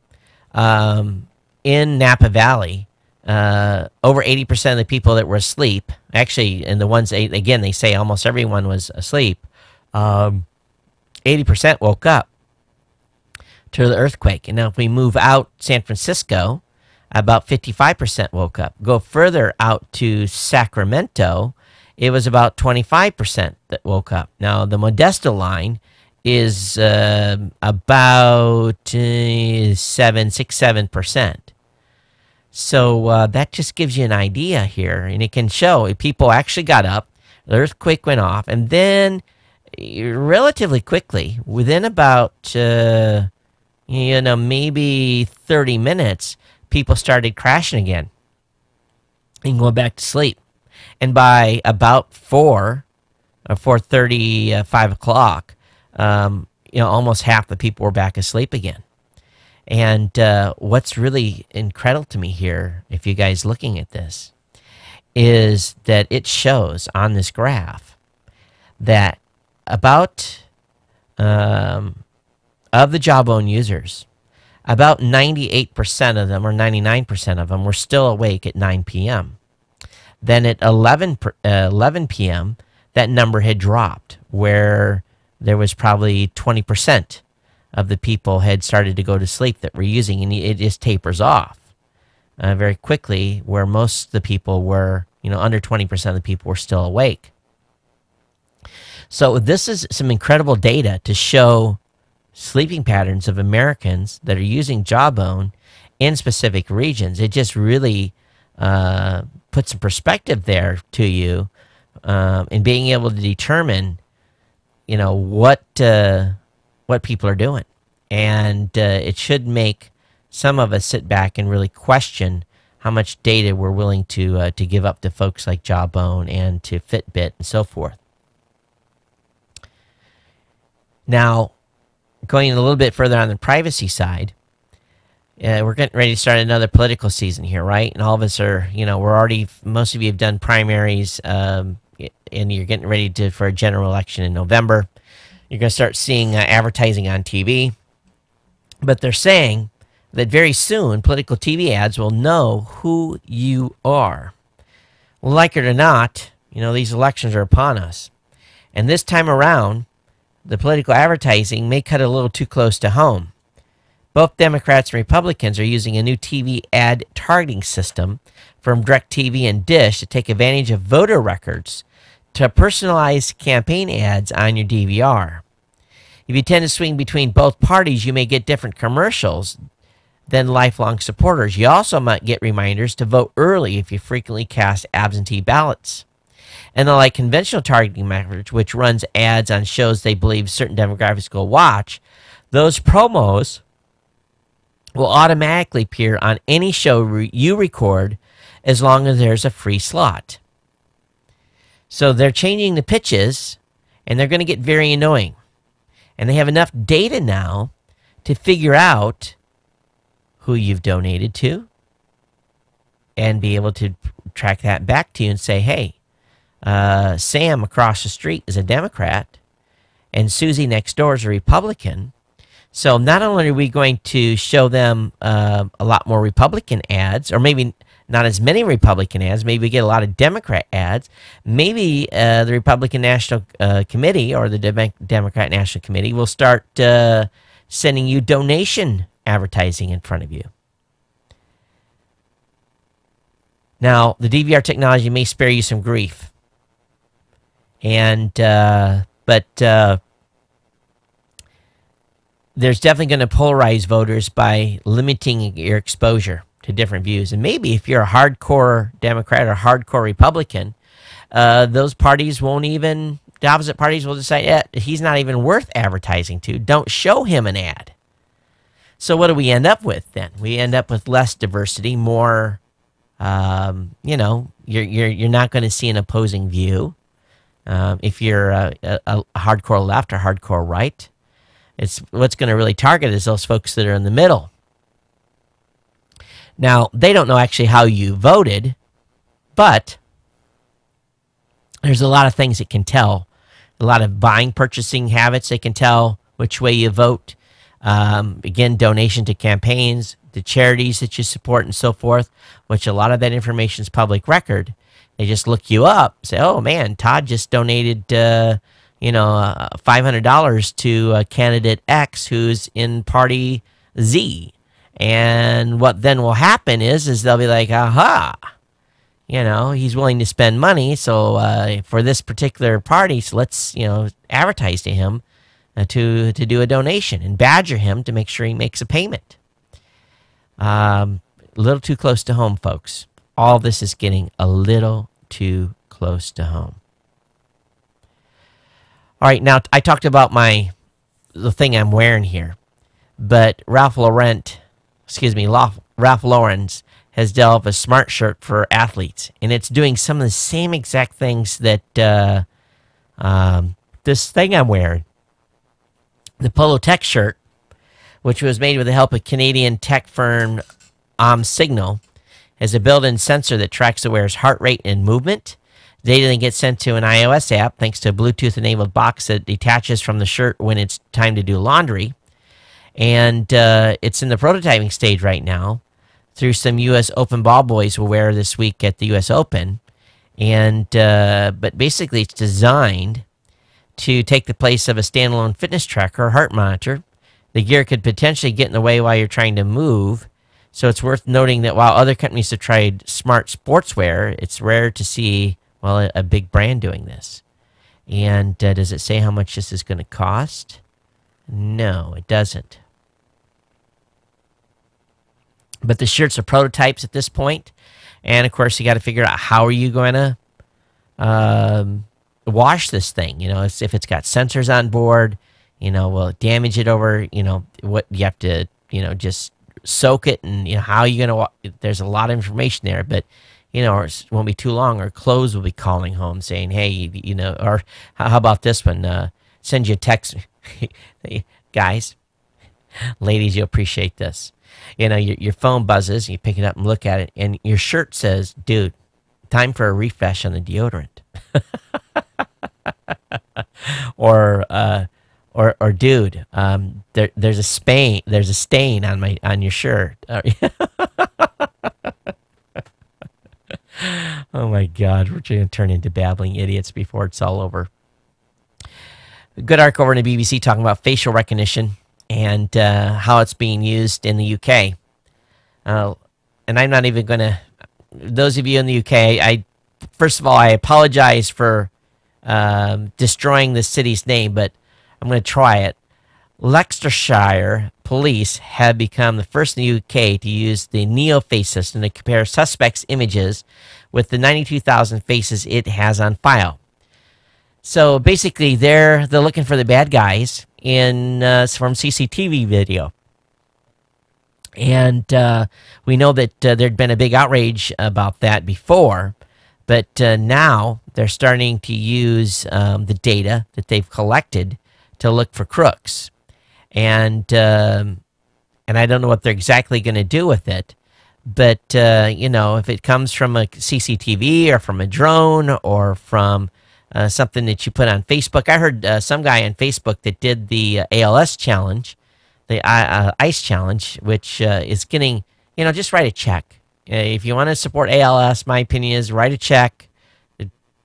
in Napa Valley, over 80% of the people that were asleep, actually, and the ones, again, they say almost everyone was asleep, 80% woke up to the earthquake. And now if we move out San Francisco, about 55% woke up. Go further out to Sacramento, it was about 25% that woke up. Now the Modesto line is about 7%. So that just gives you an idea here, and it can show if people actually got up, the earthquake went off, and then relatively quickly, within about maybe 30 minutes, people started crashing again and going back to sleep. And by about 4 or 4:30, 5 o'clock, almost half the people were back asleep again. And what's really incredible to me here, if you guys looking at this, is that it shows on this graph that about of the Jawbone users, about 98% of them or 99% of them were still awake at 9 p.m. Then at 11 p.m., that number had dropped, where there was probably 20% of the people had started to go to sleep that were using, and it just tapers off very quickly, where most of the people were, under 20% of the people were still awake. So this is some incredible data to show sleeping patterns of Americans that are using Jawbone in specific regions. It just really puts some perspective there to you in being able to determine, what people are doing. And it should make some of us sit back and really question how much data we're willing to give up to folks like Jawbone and to Fitbit and so forth. Now, going a little bit further on the privacy side, we're getting ready to start another political season here, right? And all of us are, most of you have done primaries, and you're getting ready for a general election in November. You're going to start seeing advertising on TV. But they're saying that very soon political TV ads will know who you are. Well, like it or not, these elections are upon us. And this time around, the political advertising may cut a little too close to home. Both Democrats and Republicans are using a new TV ad targeting system from DirecTV and Dish to take advantage of voter records to personalize campaign ads on your DVR. If you tend to swing between both parties, you may get different commercials than lifelong supporters. You also might get reminders to vote early if you frequently cast absentee ballots. And unlike conventional targeting methods, which runs ads on shows they believe certain demographics will watch, those promos will automatically appear on any show you record as long as there's a free slot. So they're changing the pitches, and they're going to get very annoying. And they have enough data now to figure out who you've donated to and be able to track that back to you and say, hey, Sam across the street is a Democrat and Susie next door is a Republican. So not only are we going to show them a lot more Republican ads, or maybe not as many Republican ads, maybe we get a lot of Democrat ads, maybe the Republican National Committee or the Democrat National Committee will start sending you donation advertising in front of you. Now, the DVR technology may spare you some grief. But there's definitely going to polarize voters by limiting your exposure to different views. And maybe if you're a hardcore Democrat or hardcore Republican, those parties won't even, the opposite parties will decide, he's not even worth advertising to. Don't show him an ad. So what do we end up with then? We end up with less diversity, more, you're not going to see an opposing view. If you're a hardcore left or hardcore right, it's what's going to really target is those folks that are in the middle. Now, they don't know actually how you voted, but there's a lot of things that can tell. A lot of buying, purchasing habits, they can tell which way you vote. Again, donation to campaigns, the charities that you support and so forth, which a lot of that information is public record. They just look you up, say, oh, man, Todd just donated, $500 to candidate X who's in party Z. And what then will happen is they'll be like, aha, he's willing to spend money. So for this particular party, so let's, advertise to him to do a donation and badger him to make sure he makes a payment. A little too close to home, folks. All this is getting a little too close to home. All right, now I talked about the thing I'm wearing here, but Ralph Lauren's has developed a smart shirt for athletes, and it's doing some of the same exact things that this thing I'm wearing. The Polo Tech shirt, which was made with the help of Canadian tech firm Signal, has a built-in sensor that tracks the wearer's heart rate and movement. Data then gets sent to an iOS app thanks to a Bluetooth-enabled box that detaches from the shirt when it's time to do laundry. And it's in the prototyping stage right now through some U.S. Open ball boys will wear this week at the U.S. Open. And but basically it's designed to take the place of a standalone fitness tracker or heart monitor. The gear could potentially get in the way while you're trying to move. So it's worth noting that while other companies have tried smart sportswear, it's rare to see, a big brand doing this. And does it say how much this is going to cost? No, it doesn't. But the shirts are prototypes at this point. And, of course, you got to figure out how are you going to wash this thing. If it's got sensors on board, will it damage it over, what you have to, just soak it and, how are you going to, there's a lot of information there, but, or it won't be too long, or clothes will be calling home saying, hey, or how about this one? Send you a text. Guys, ladies, you appreciate this. You know, your phone buzzes, you pick it up and look at it, and your shirt says, dude, time for a refresh on the deodorant. or dude, there's a stain on your shirt. Oh my God, we're going to turn into babbling idiots before it's all over. A good article over in the BBC talking about facial recognition and how it's being used in the UK. And I'm not even going to, those of you in the UK, first of all, I apologize for destroying the city's name, but I'm going to try it. Leicestershire police have become the first in the UK to use the NeoFace system to compare suspects' images with the 92,000 faces it has on file. So basically, they're looking for the bad guys from CCTV video. And we know that there'd been a big outrage about that before, but now they're starting to use the data that they've collected to look for crooks. And I don't know what they're exactly going to do with it, but you know, if it comes from a CCTV or from a drone or from something that you put on Facebook. I heard some guy on Facebook that did the ALS challenge, the ICE challenge, which is getting, you know, just write a check. If you want to support ALS, my opinion is write a check,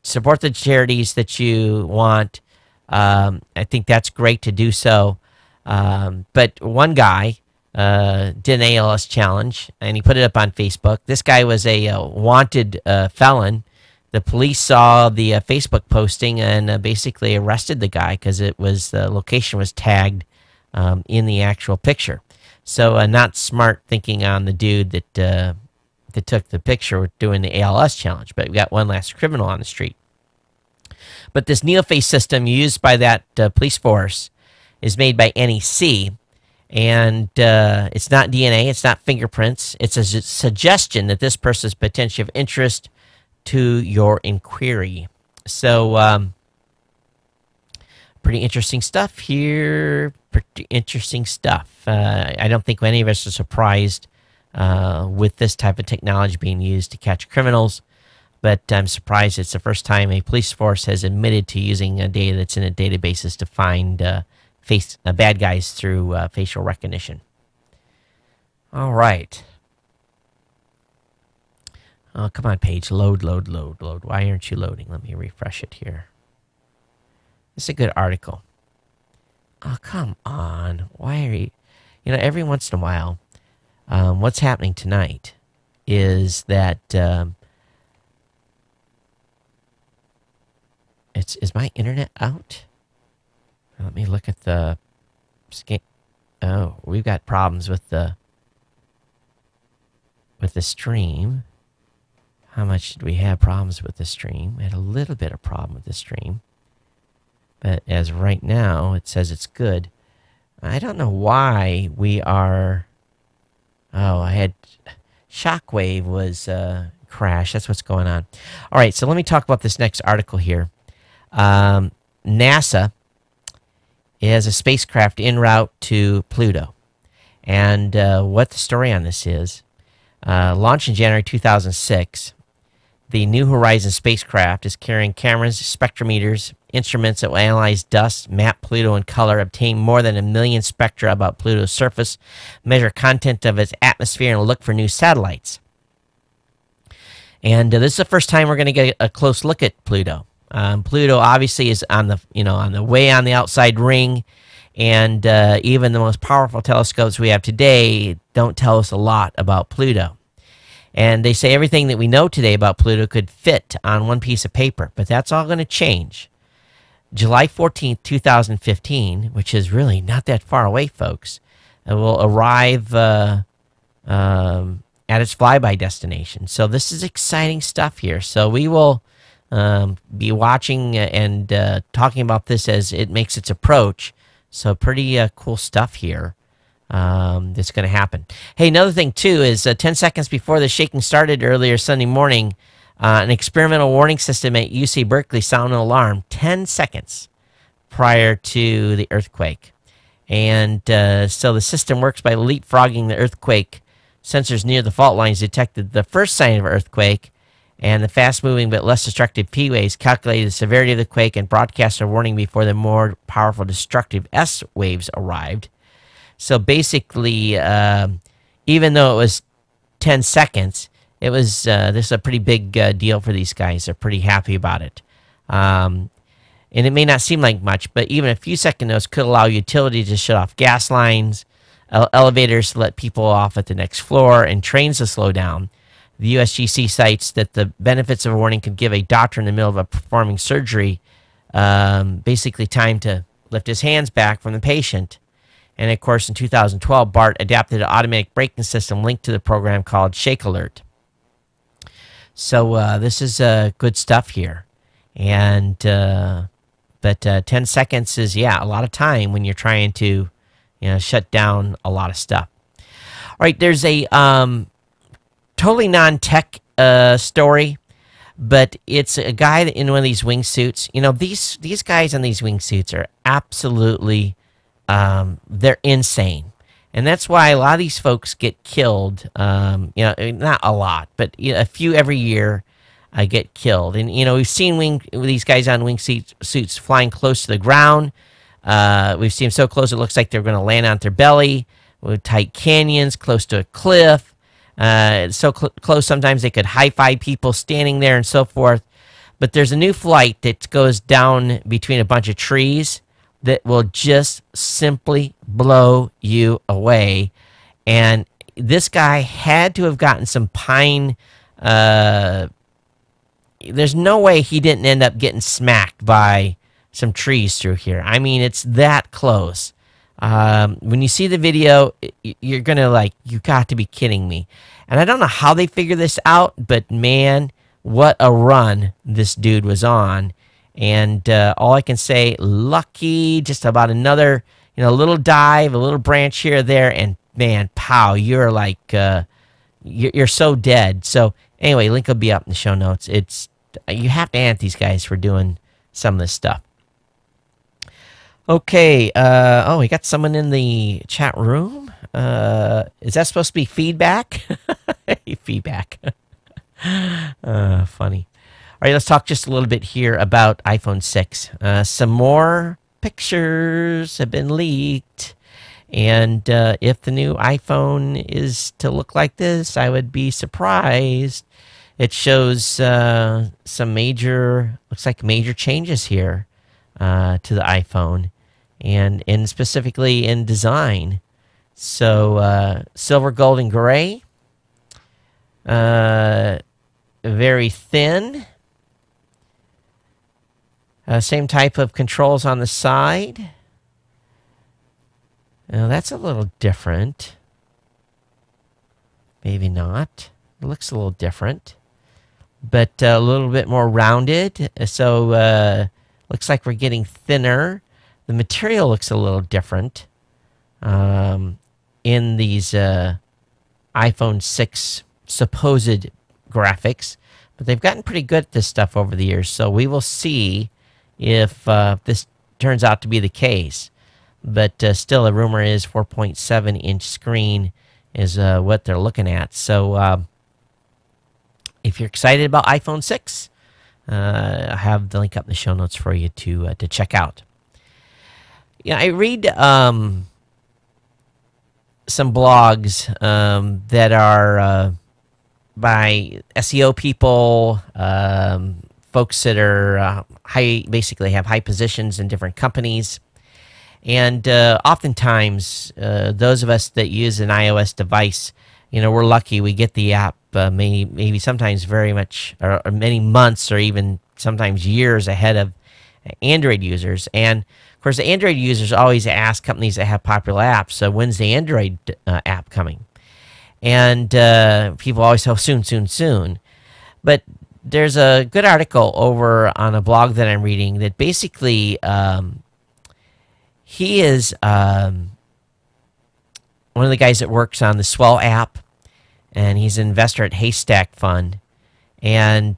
support the charities that you want. I think that's great to do so. But one guy did an ALS challenge, and he put it up on Facebook. This guy was a wanted felon. The police saw the Facebook posting and basically arrested the guy because the location was tagged in the actual picture. So not smart thinking on the dude that took the picture doing the ALS challenge. But we got one last criminal on the street. But this NeoFace system used by that police force is made by NEC, and it's not DNA, it's not fingerprints. It's a suggestion that this person is potentially of interest to your inquiry. So, pretty interesting stuff here. Pretty interesting stuff. I don't think any of us are surprised with this type of technology being used to catch criminals, but I'm surprised it's the first time a police force has admitted to using data that's in a databases to find bad guys through facial recognition. All right. Oh, come on, page. Load. Why aren't you loading? Let me refresh it here. This is a good article. Oh, come on. Why are you... You know, every once in a while, what's happening tonight is that... Is my internet out? Let me look at the... Oh, we've got problems with the stream. How much did we have problems with the stream? We had a little bit of problem with the stream. But as right now, it says it's good. I don't know why we are... Oh, I had... Shockwave was crashed. That's what's going on. All right, so let me talk about this next article here. NASA has a spacecraft en route to Pluto. And what the story on this is, launched in January 2006, the New Horizons spacecraft is carrying cameras, spectrometers, instruments that will analyze dust, map Pluto in color, obtain more than 1 million spectra about Pluto's surface, measure content of its atmosphere, and look for new satellites. And this is the first time we're going to get a close look at Pluto. Pluto obviously is on the way on the outside ring, and even the most powerful telescopes we have today don't tell us a lot about Pluto. And they say everything that we know today about Pluto could fit on one piece of paper, but that's all going to change. July 14th, 2015, which is really not that far away, folks, will arrive at its flyby destination. So this is exciting stuff here. So we will be watching and talking about this as it makes its approach. So pretty cool stuff here that's going to happen. Hey, another thing, too, is 10 seconds before the shaking started earlier Sunday morning, an experimental warning system at UC Berkeley sounded an alarm 10 seconds prior to the earthquake. And so the system works by leapfrogging the earthquake. Sensors near the fault lines detected the first sign of an earthquake, and the fast-moving but less destructive P waves calculated the severity of the quake and broadcast a warning before the more powerful destructive S waves arrived. So basically, even though it was 10 seconds, it was this is a pretty big deal for these guys. They're pretty happy about it. And it may not seem like much, but even a few second notes could allow utilities to shut off gas lines, elevators to let people off at the next floor, and trains to slow down. The USGC cites that the benefits of a warning could give a doctor in the middle of a performing surgery basically time to lift his hands back from the patient. And, of course, in 2012, BART adapted an automatic braking system linked to the program called Shake Alert. So this is good stuff here. And but 10 seconds is, yeah, a lot of time when you're trying to, shut down a lot of stuff. All right, there's a totally non-tech story, but it's a guy in one of these wingsuits. These guys in these wingsuits are absolutely, they're insane. And that's why a lot of these folks get killed, not a lot, but a few every year get killed. And, we've seen these guys on wingsuits flying close to the ground. We've seen them so close it looks like they're going to land on their belly, with tight canyons, close to a cliff. So close sometimes they could high-five people standing there and so forth. But there's a new flight that goes down between a bunch of trees that will just simply blow you away. And this guy had to have gotten some pine. There's no way he didn't end up getting smacked by some trees through here. I mean, it's that close. When you see the video, you're going to you got to be kidding me. And I don't know how they figure this out, but man, what a run this dude was on. And all I can say, lucky, just about another, little dive, a little branch here or there, and man, pow, you're you're so dead. So anyway, link will be up in the show notes. You have to ant these guys for doing some of this stuff. Okay, we got someone in the chat room. Is that supposed to be feedback? Feedback. Funny. All right, let's talk just a little bit here about iPhone 6. Some more pictures have been leaked. And if the new iPhone is to look like this, I would be surprised. It shows some looks like major changes here to the iPhone. And specifically in design. So silver, gold, and gray. Very thin. Same type of controls on the side. Now that's a little different. Maybe not. It looks a little different. But a little bit more rounded. So looks like we're getting thinner. The material looks a little different in these iPhone 6 supposed graphics. But they've gotten pretty good at this stuff over the years. So we will see if this turns out to be the case. But still, a rumor is 4.7-inch screen is what they're looking at. So if you're excited about iPhone 6, I have the link up in the show notes for you to check out. Yeah, I read some blogs that are by SEO people, folks that are basically have high positions in different companies. And oftentimes, those of us that use an iOS device, we're lucky. We get the app maybe sometimes very much, or many months, or even sometimes years ahead of Android users. And of course, the Android users always ask companies that have popular apps, so when's the Android app coming? And people always say, soon. But there's a good article over on a blog that I'm reading that basically he is one of the guys that works on the Swell app, and he's an investor at Haystack Fund. And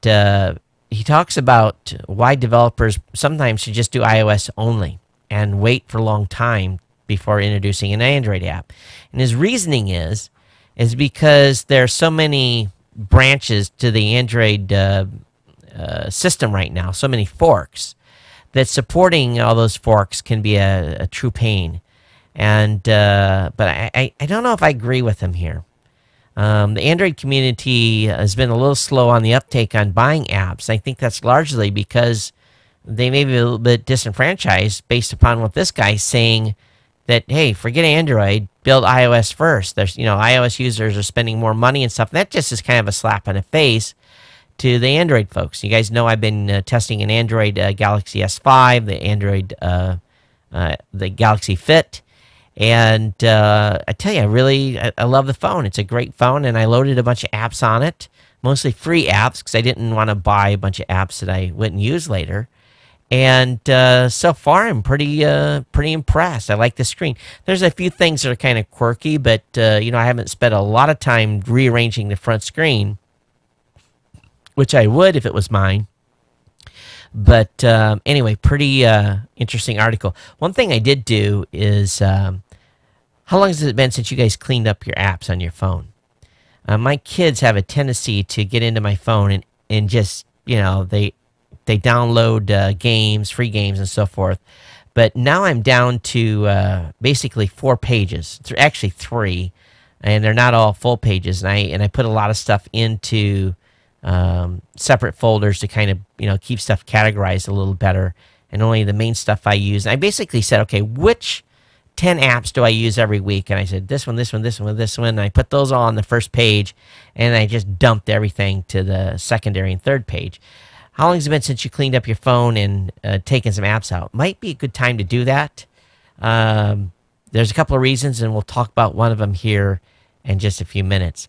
he talks about why developers sometimes should just do iOS only and wait for a long time before introducing an Android app. And his reasoning is because there are so many branches to the Android system right now, so many forks, that supporting all those forks can be a true pain. And but I don't know if I agree with him here. The Android community has been a little slow on the uptake on buying apps. I think that's largely because they may be a little bit disenfranchised based upon what this guy's saying, that, hey, forget Android, build iOS first. There's, iOS users are spending more money and stuff. That just is kind of a slap in the face to the Android folks. You guys know I've been testing an Android Galaxy S5, the Android, the Galaxy Fit. And I tell you, I love the phone. It's a great phone, and I loaded a bunch of apps on it, mostly free apps, because I didn't want to buy a bunch of apps that I wouldn't use later. And so far, I'm pretty impressed. I like the screen. There's a few things that are kind of quirky, but I haven't spent a lot of time rearranging the front screen, which I would if it was mine. But anyway, pretty interesting article. One thing I did do is, how long has it been since you guys cleaned up your apps on your phone? My kids have a tendency to get into my phone and just, they download games, free games, and so forth. But now I'm down to basically 4 pages, actually 3, and they're not all full pages. And I put a lot of stuff into separate folders to kind of keep stuff categorized a little better, and only the main stuff I use. And I basically said, okay, which 10 apps do I use every week? And I said this one, this one, this one, this one. And I put those all on the first page, and I just dumped everything to the secondary and third page. How long has it been since you cleaned up your phone and taken some apps out? Might be a good time to do that. There's a couple of reasons, and we'll talk about one of them here in just a few minutes.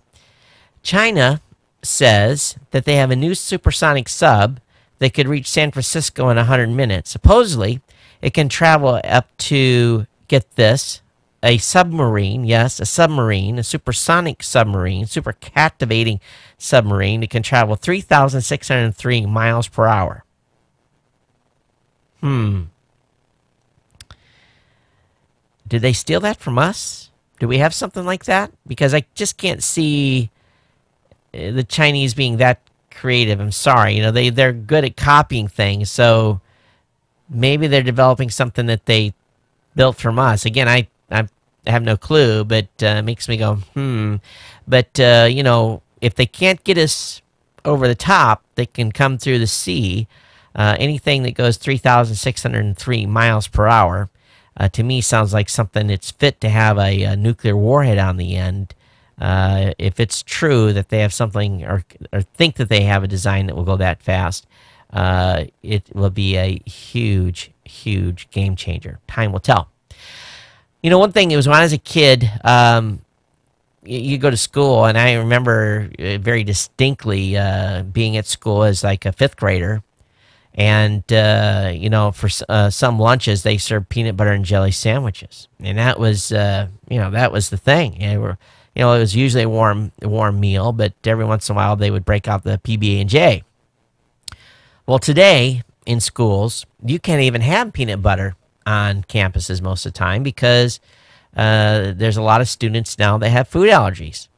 China says that they have a new supersonic sub that could reach San Francisco in 100 minutes. Supposedly, it can travel up to, get this, a submarine, yes, a submarine, a supersonic submarine, super captivating submarine. It can travel 3,603 miles per hour. Did they steal that from us? Do we have something like that? Because I just can't see the Chinese being that creative. I'm sorry, they're good at copying things, so maybe they're developing something that they built from us. Again, I have no clue, but it makes me go, But, if they can't get us over the top, they can come through the sea. Anything that goes 3,603 miles per hour, to me, sounds like something that's fit to have a nuclear warhead on the end. If it's true that they have something, or think that they have a design that will go that fast, it will be a huge, huge game changer. Time will tell. One thing, it was when I was a kid, you go to school, and I remember very distinctly being at school as like a 5th grader. And, for some lunches, they served peanut butter and jelly sandwiches. And that was, that was the thing. It was usually a warm meal, but every once in a while they would break out the PB&J. Well, today in schools, you can't even have peanut butter on campuses most of the time because there's a lot of students now that have food allergies.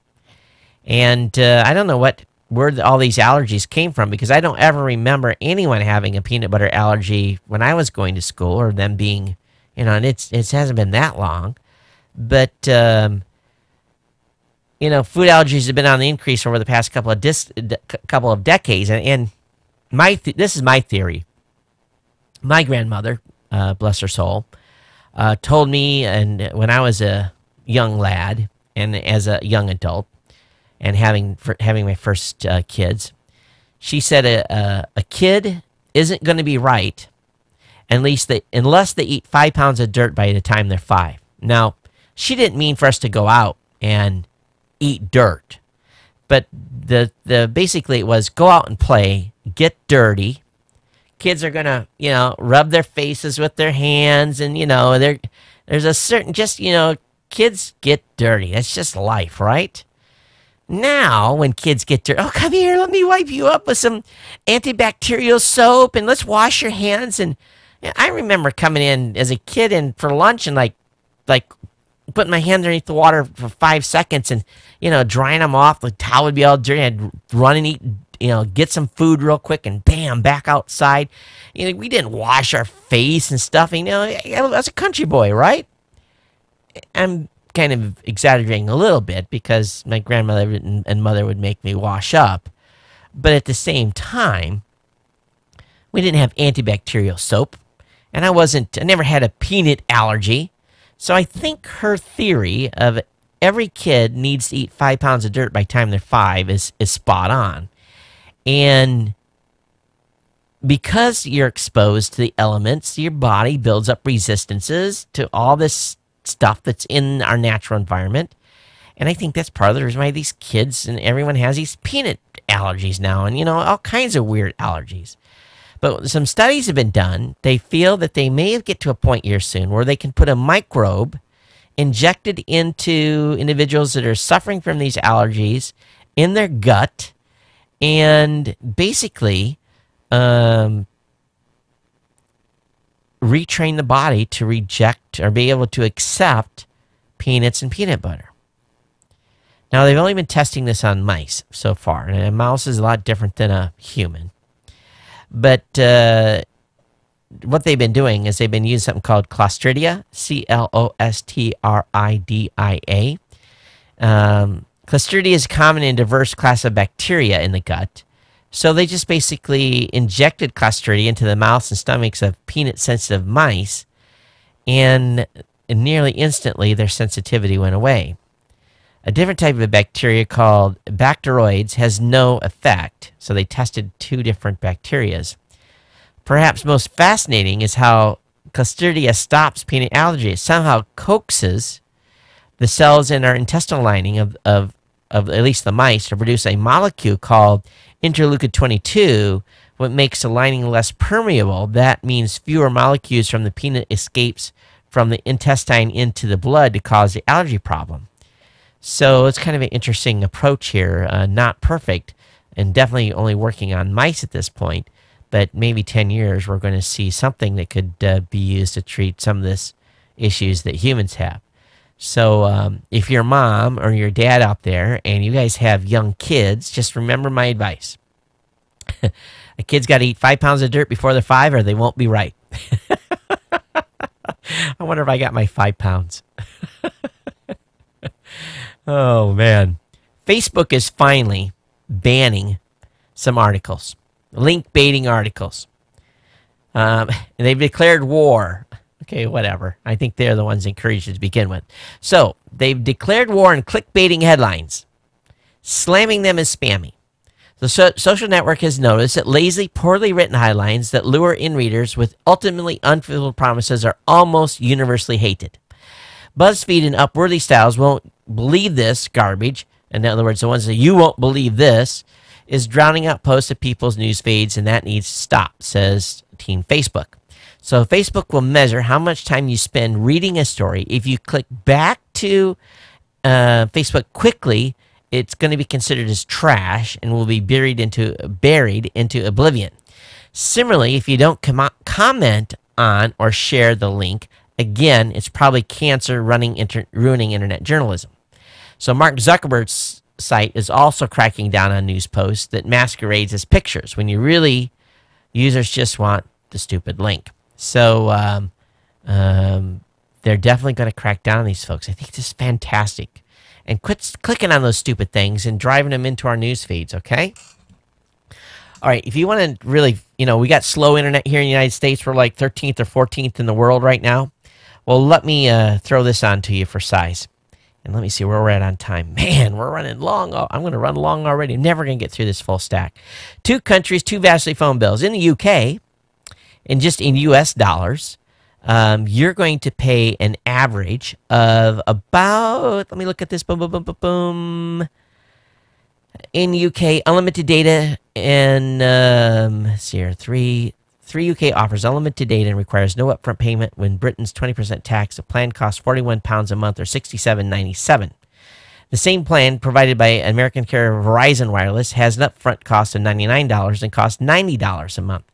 And I don't know where all these allergies came from, because I don't ever remember anyone having a peanut butter allergy when I was going to school, or them being, and it hasn't been that long. But food allergies have been on the increase over the past couple of decades. And this is my theory. My grandmother, bless her soul, told me, and when I was a young lad and as a young adult, and having my first kids, she said a kid isn't going to be right unless they eat 5 pounds of dirt by the time they're 5. Now, she didn't mean for us to go out and eat dirt, but the basically it was go out and play, get dirty. Kids are gonna rub their faces with their hands, and there's a certain kids get dirty. That's just life, right? Now, when kids get dirty, oh, come here, let me wipe you up with some antibacterial soap, and let's wash your hands. And I remember coming in as a kid and for lunch, and like like putting my hand underneath the water for 5 seconds and, drying them off. The towel would be all dirty. I'd run and eat, get some food real quick and bam, back outside. We didn't wash our face and stuff. As a country boy, right? I'm kind of exaggerating a little bit because my grandmother and mother would make me wash up. But at the same time, we didn't have antibacterial soap. And I never had a peanut allergy. So I think her theory of every kid needs to eat 5 pounds of dirt by the time they're 5 is spot on. And because you're exposed to the elements, your body builds up resistances to all this stuff that's in our natural environment. And I think that's part of the reason why these kids and everyone has these peanut allergies now and, all kinds of weird allergies. But some studies have been done. They feel that they may get to a point here soon where they can put a microbe injected into individuals that are suffering from these allergies in their gut and basically retrain the body to reject or be able to accept peanuts and peanut butter. Now, they've only been testing this on mice so far, and a mouse is a lot different than a human. But what they've been doing is they've been using something called Clostridia, Clostridia. Clostridia is a common and diverse class of bacteria in the gut. So they just basically injected Clostridia into the mouths and stomachs of peanut-sensitive mice, and nearly instantly their sensitivity went away. A different type of bacteria called Bacteroides has no effect, so they tested 2 different bacterias. Perhaps most fascinating is how Clostridia stops peanut allergy. It somehow coaxes the cells in our intestinal lining of at least the mice to produce a molecule called interleukin-22, what makes the lining less permeable. That means fewer molecules from the peanut escapes from the intestine into the blood to cause the allergy problem. So it's kind of an interesting approach here. Not perfect, and definitely only working on mice at this point. But maybe 10 years, we're going to see something that could be used to treat some of this issues that humans have. So if you're a mom or your dad out there and you guys have young kids, just remember my advice. A kid's got to eat 5 pounds of dirt before they're 5 or they won't be right. I wonder if I got my 5 pounds. Oh, man. Facebook is finally banning some articles, link baiting articles. And they've declared war. Okay, whatever. I think they're the ones encouraged to begin with. So they've declared war on clickbaiting headlines, slamming them as spammy. The social network has noticed that lazy, poorly written headlines that lure in readers with ultimately unfulfilled promises are almost universally hated. BuzzFeed and Upworthy styles won't believe this garbage. In other words, the ones that you won't believe this is drowning out posts of people's news feeds, and that needs to stop, says Team Facebook. So Facebook will measure how much time you spend reading a story. If you click back to Facebook quickly, it's going to be considered as trash and will be buried into oblivion. Similarly, if you don't comment on or share the link, again, it's probably cancer ruining internet journalism. So Mark Zuckerberg's site is also cracking down on news posts that masquerades as pictures when users just want the stupid link. So they're definitely going to crack down on these folks. I think this is fantastic. And quit clicking on those stupid things and driving them into our news feeds, okay? All right, if you want to really, we got slow internet here in the United States. We're like 13th or 14th in the world right now. Well, let me throw this on to you for size. And let me see where we're at on time. Man, we're running long. I'm going to run long already. I'm never going to get through this full stack. 2 countries, 2 vastly phone bills. In the UK, and just in U.S. dollars, you're going to pay an average of about, let me look at this, boom, boom, boom, boom, boom. In UK, unlimited data, and let's see here, three UK offers unlimited data and requires no upfront payment. When Britain's 20% tax, the plan costs £41 a month or $67.97. The same plan provided by American carrier Verizon Wireless has an upfront cost of $99 and costs $90 a month.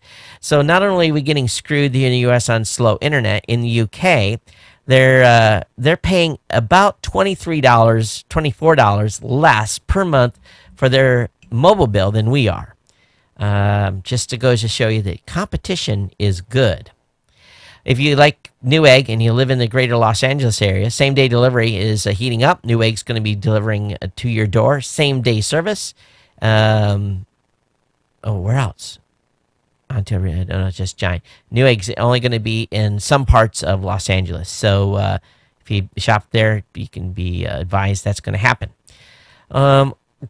So not only are we getting screwed here in the U.S. on slow internet, in the UK, they're paying about $24 less per month for their mobile bill than we are. Just to go to show you that competition is good. If you like Newegg and you live in the greater Los Angeles area, same-day delivery is heating up. Newegg's going to be delivering to your door, same-day service. Where else? No, it's just giant. Newegg's only going to be in some parts of Los Angeles. So if you shop there, you can be advised that's going to happen.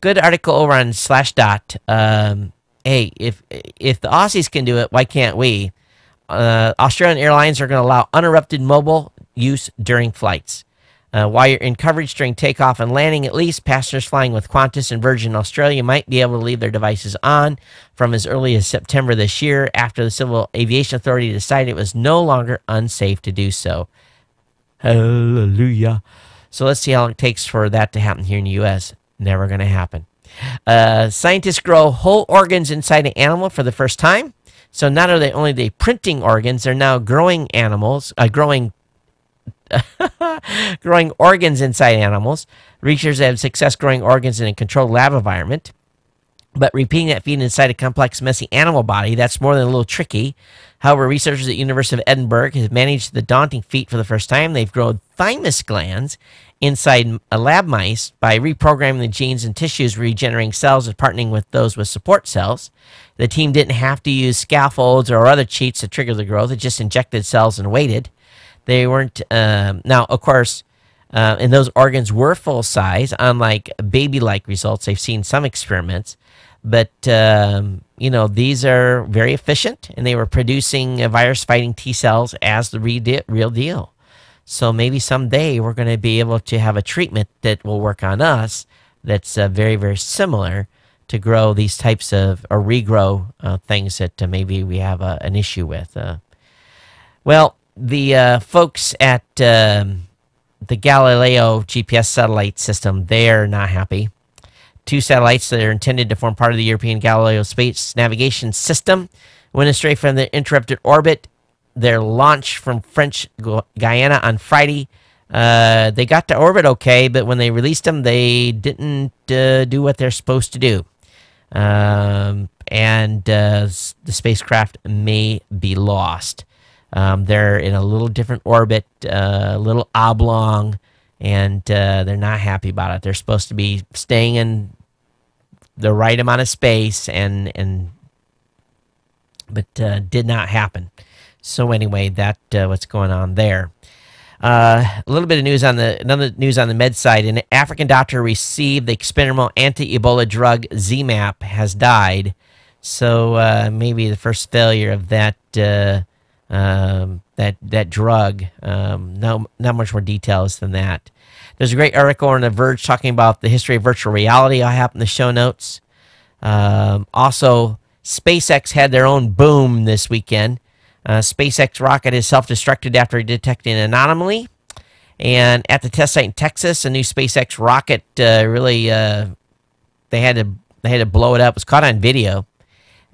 Good article over on Slashdot. Hey, if the Aussies can do it, why can't we? Australian Airlines are going to allow uninterrupted mobile use during flights. While you're in coverage during takeoff and landing, at least passengers flying with Qantas and Virgin Australia might be able to leave their devices on from as early as September this year after the Civil Aviation Authority decided it was no longer unsafe to do so. Hallelujah. So let's see how long it takes for that to happen here in the U.S. Never going to happen. Scientists grow whole organs inside an animal for the first time. So not only are they printing organs, they're now growing animals, growing organs inside animals. Researchers have success growing organs in a controlled lab environment. But repeating that feat inside a complex, messy animal body, that's more than a little tricky. However, researchers at the University of Edinburgh have managed the daunting feat for the first time. They've grown thymus glands inside lab mice by reprogramming the genes and tissues, regenerating cells and partnering with those with support cells. The team didn't have to use scaffolds or other cheats to trigger the growth. It just injected cells and waited. They weren't... now, of course, and those organs were full size, unlike baby-like results. They've seen some experiments. But, these are very efficient, and they were producing virus-fighting T cells as the real deal. So maybe someday we're going to be able to have a treatment that will work on us that's very, very similar to grow these types of, or regrow things that maybe we have an issue with. Well, the folks at the Galileo GPS satellite system, they're not happy. 2 satellites that are intended to form part of the European Galileo space navigation system went astray from their interrupted orbit. Their launch from French Guyana on Friday, they got to orbit okay, but when they released them, they didn't do what they're supposed to do. And the spacecraft may be lost. They're in a little different orbit, a little oblong, and they're not happy about it. They're supposed to be staying in the right amount of space, but did not happen. So anyway, that what's going on there. A little bit of news on another news on the med side. An African doctor received the experimental anti-Ebola drug ZMapp has died. So maybe the first failure of that that drug. No, not much more details than that. There's a great article on The Verge talking about the history of virtual reality. I'll have in the show notes. Also, SpaceX had their own boom this weekend. SpaceX rocket is self-destructed after detecting an anomaly. And at the test site in Texas, a new SpaceX rocket really they had to blow it up. It was caught on video.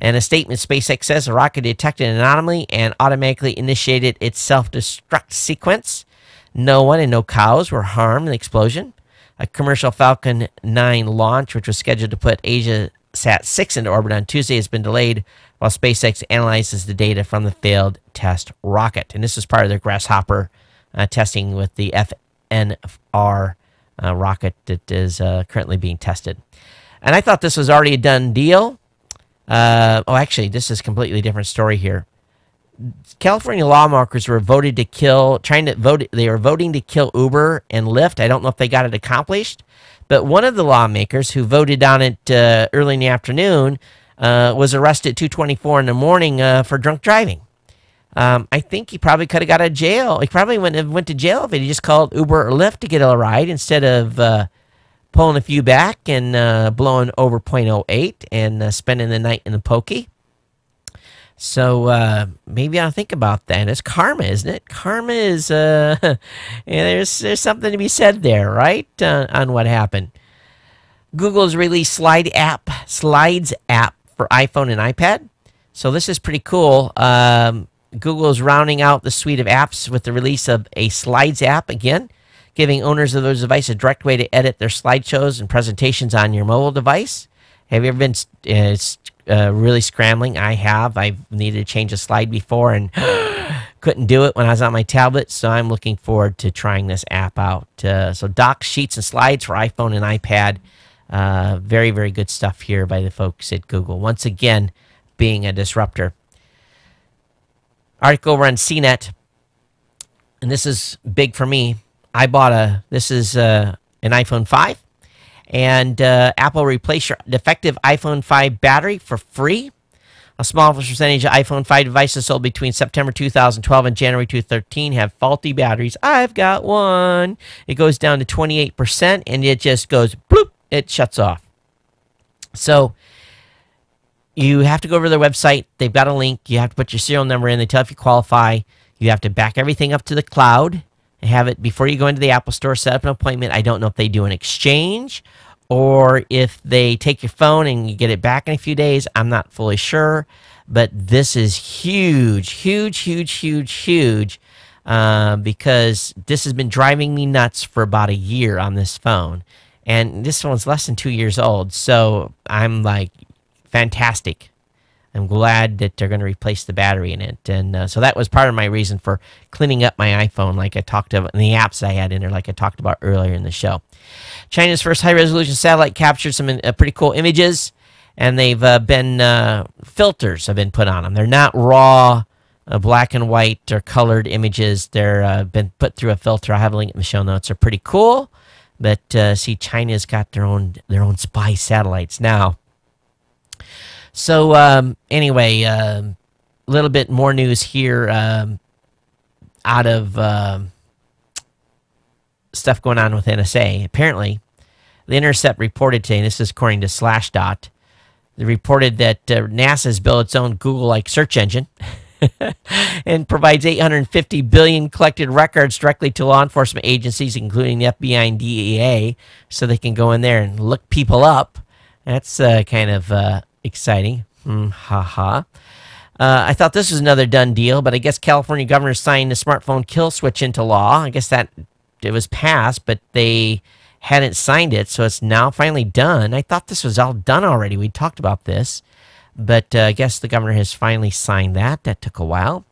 And a statement, SpaceX says the rocket detected an anomaly and automatically initiated its self-destruct sequence. No one and no cows were harmed in the explosion. A commercial Falcon 9 launch, which was scheduled to put AsiaSat 6 into orbit on Tuesday, has been delayed while SpaceX analyzes the data from the failed test rocket. And this is part of their Grasshopper testing with the FNR rocket that is currently being tested. And I thought this was already a done deal. Actually, this is a completely different story here. California lawmakers were voted to kill, they were voting to kill Uber and Lyft. I don't know if they got it accomplished, but one of the lawmakers who voted on it early in the afternoon was arrested at 2:24 in the morning for drunk driving. I think he probably could have got out of jail. He probably went to jail if he just called Uber or Lyft to get a ride instead of pulling a few back and blowing over .08 and spending the night in the pokey. So maybe I'll think about that. It's karma, isn't it? Karma is, there's something to be said there, right, on what happened. Google's released Slides app for iPhone and iPad. So this is pretty cool. Google is rounding out the suite of apps with the release of a Slides app again, giving owners of those devices a direct way to edit their slideshows and presentations on your mobile device. Have you ever been really scrambling? I have. I've needed to change a slide before and couldn't do it when I was on my tablet, so I'm looking forward to trying this app out. So Docs, Sheets, and Slides for iPhone and iPad. Very, very good stuff here by the folks at Google. Once again, being a disruptor. Article over on CNET, and this is big for me. I bought this is an iPhone 5, and Apple replaced your defective iPhone 5 battery for free. A small percentage of iPhone 5 devices sold between September 2012 and January 2013 have faulty batteries. I've got one. It goes down to 28%, and it just goes bloop. It shuts off. So you have to go over to their website. They've got a link. You have to put your serial number in. They tell if you qualify. You have to back everything up to the cloud and have it before you go into the Apple Store. Set up an appointment. I don't know if they do an exchange or if they take your phone and you get it back in a few days. I'm not fully sure. But this is huge, huge, huge, huge, huge, because this has been driving me nuts for about a year on this phone. And this one's less than 2 years old. So I'm like, fantastic. I'm glad that they're going to replace the battery in it. And so that was part of my reason for cleaning up my iPhone, like I talked about, and the apps I had in there, like I talked about earlier in the show. China's first high-resolution satellite captured some pretty cool images, and they've been filters have been put on them. They're not raw black and white or colored images. They're been put through a filter. I have a link in the show notes. They're pretty cool. But see, China's got their own spy satellites now. So anyway, a little bit more news here out of stuff going on with NSA. Apparently, The Intercept reported today, and this is according to Slashdot, they reported that NASA has built its own Google-like search engine and provides 850 billion collected records directly to law enforcement agencies, including the FBI and DEA, so they can go in there and look people up. That's kind of exciting. I thought this was another done deal, but I guess California governor signed the smartphone kill switch into law. I guess that it was passed, but they hadn't signed it, so it's now finally done. I thought this was all done already. We talked about this, but I guess the governor has finally signed that. That took a while.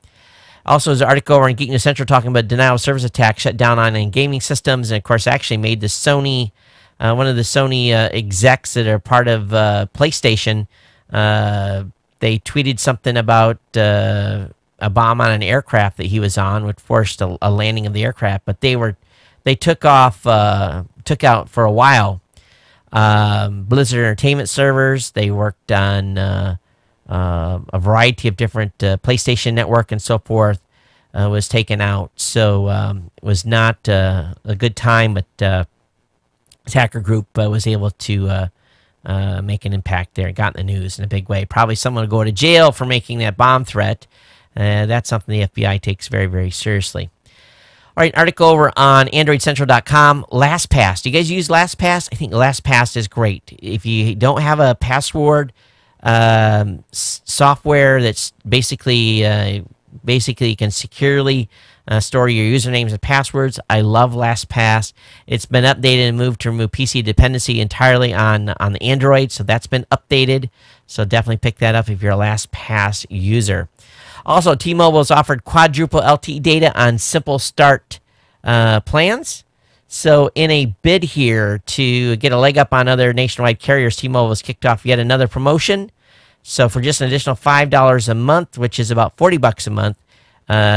Also, there's an article over on Geek News Central talking about denial of service attack shut down on gaming systems, and of course actually made the Sony, one of the Sony execs that are part of PlayStation, they tweeted something about a bomb on an aircraft that he was on, which forced a landing of the aircraft. But they took out for a while Blizzard Entertainment servers. They worked on a variety of different PlayStation Network and so forth. Was taken out, so it was not a good time. But this hacker group was able to make an impact there. It got in the news in a big way. Probably someone will go to jail for making that bomb threat. That's something the FBI takes very, very seriously. All right, article over on AndroidCentral.com. LastPass. Do you guys use LastPass? I think LastPass is great. If you don't have a password software that's basically you can securely store your usernames and passwords, I love LastPass. It's been updated and moved to remove PC dependency entirely on the Android, so that's been updated. So definitely pick that up if you're a LastPass user. Also, T-Mobile has offered quadruple LTE data on Simple Start plans. So in a bid here to get a leg up on other nationwide carriers, T-Mobile has kicked off yet another promotion. So for just an additional $5 a month, which is about $40 a month,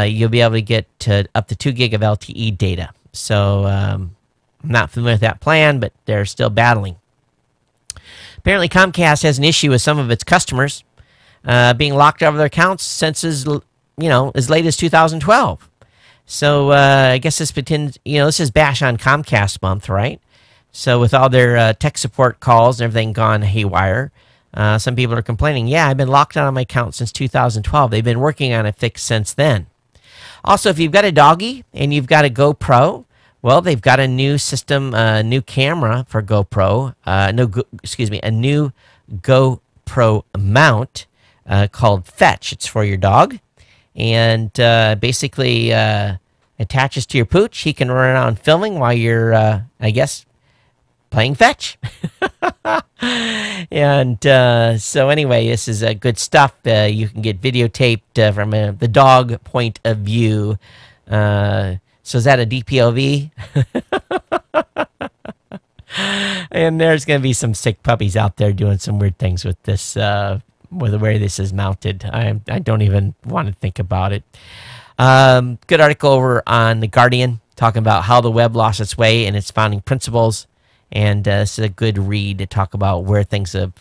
you'll be able to get up to 2 gig of LTE data. So I'm not familiar with that plan, but they're still battling. Apparently, Comcast has an issue with some of its customers being locked out of their accounts since as late as 2012. So I guess this is Bash on Comcast month, right? So with all their tech support calls and everything gone haywire, some people are complaining, yeah, I've been locked out of my account since 2012. They've been working on a fix since then. Also, if you've got a doggy and you've got a GoPro, well, they've got a new system, new camera for GoPro, a new GoPro mount called Fetch. It's for your dog. and basically attaches to your pooch. He can run around filming while you're, I guess, playing fetch. And so anyway, this is good stuff. You can get videotaped from the dog point of view. So is that a DPOV? And there's going to be some sick puppies out there doing some weird things with this, with the way this is mounted. I don't even want to think about it. Good article over on The Guardian talking about how the web lost its way and its founding principles. And this is a good read to talk about where things are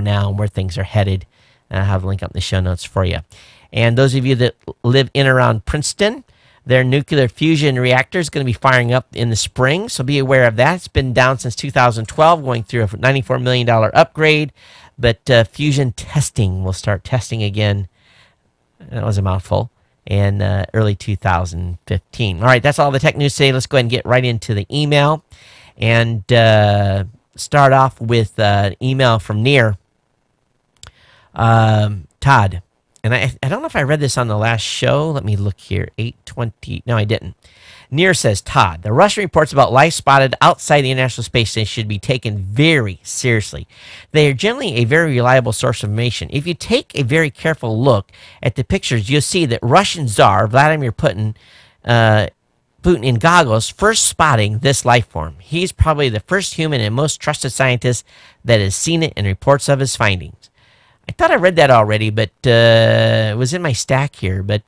now and where things are headed. I'll have a link up in the show notes for you. And those of you that live in and around Princeton, their nuclear fusion reactor is going to be firing up in the spring, so be aware of that. It's been down since 2012, going through a $94 million upgrade, but fusion testing will start testing again. That was a mouthful. In early 2015. All right, that's all the tech news today. Let's go ahead and get right into the email and start off with an email from Near. Todd. And I don't know if I read this on the last show. Let me look here. 8:20. No, I didn't. Near says, Todd, the Russian reports about life spotted outside the International Space Station should be taken very seriously. They are generally a very reliable source of information. If you take a very careful look at the pictures, you'll see that Russian Tsar Vladimir Putin in goggles first spotting this life form. He's probably the first human and most trusted scientist that has seen it and reports of his findings. I thought I read that already, but it was in my stack here. But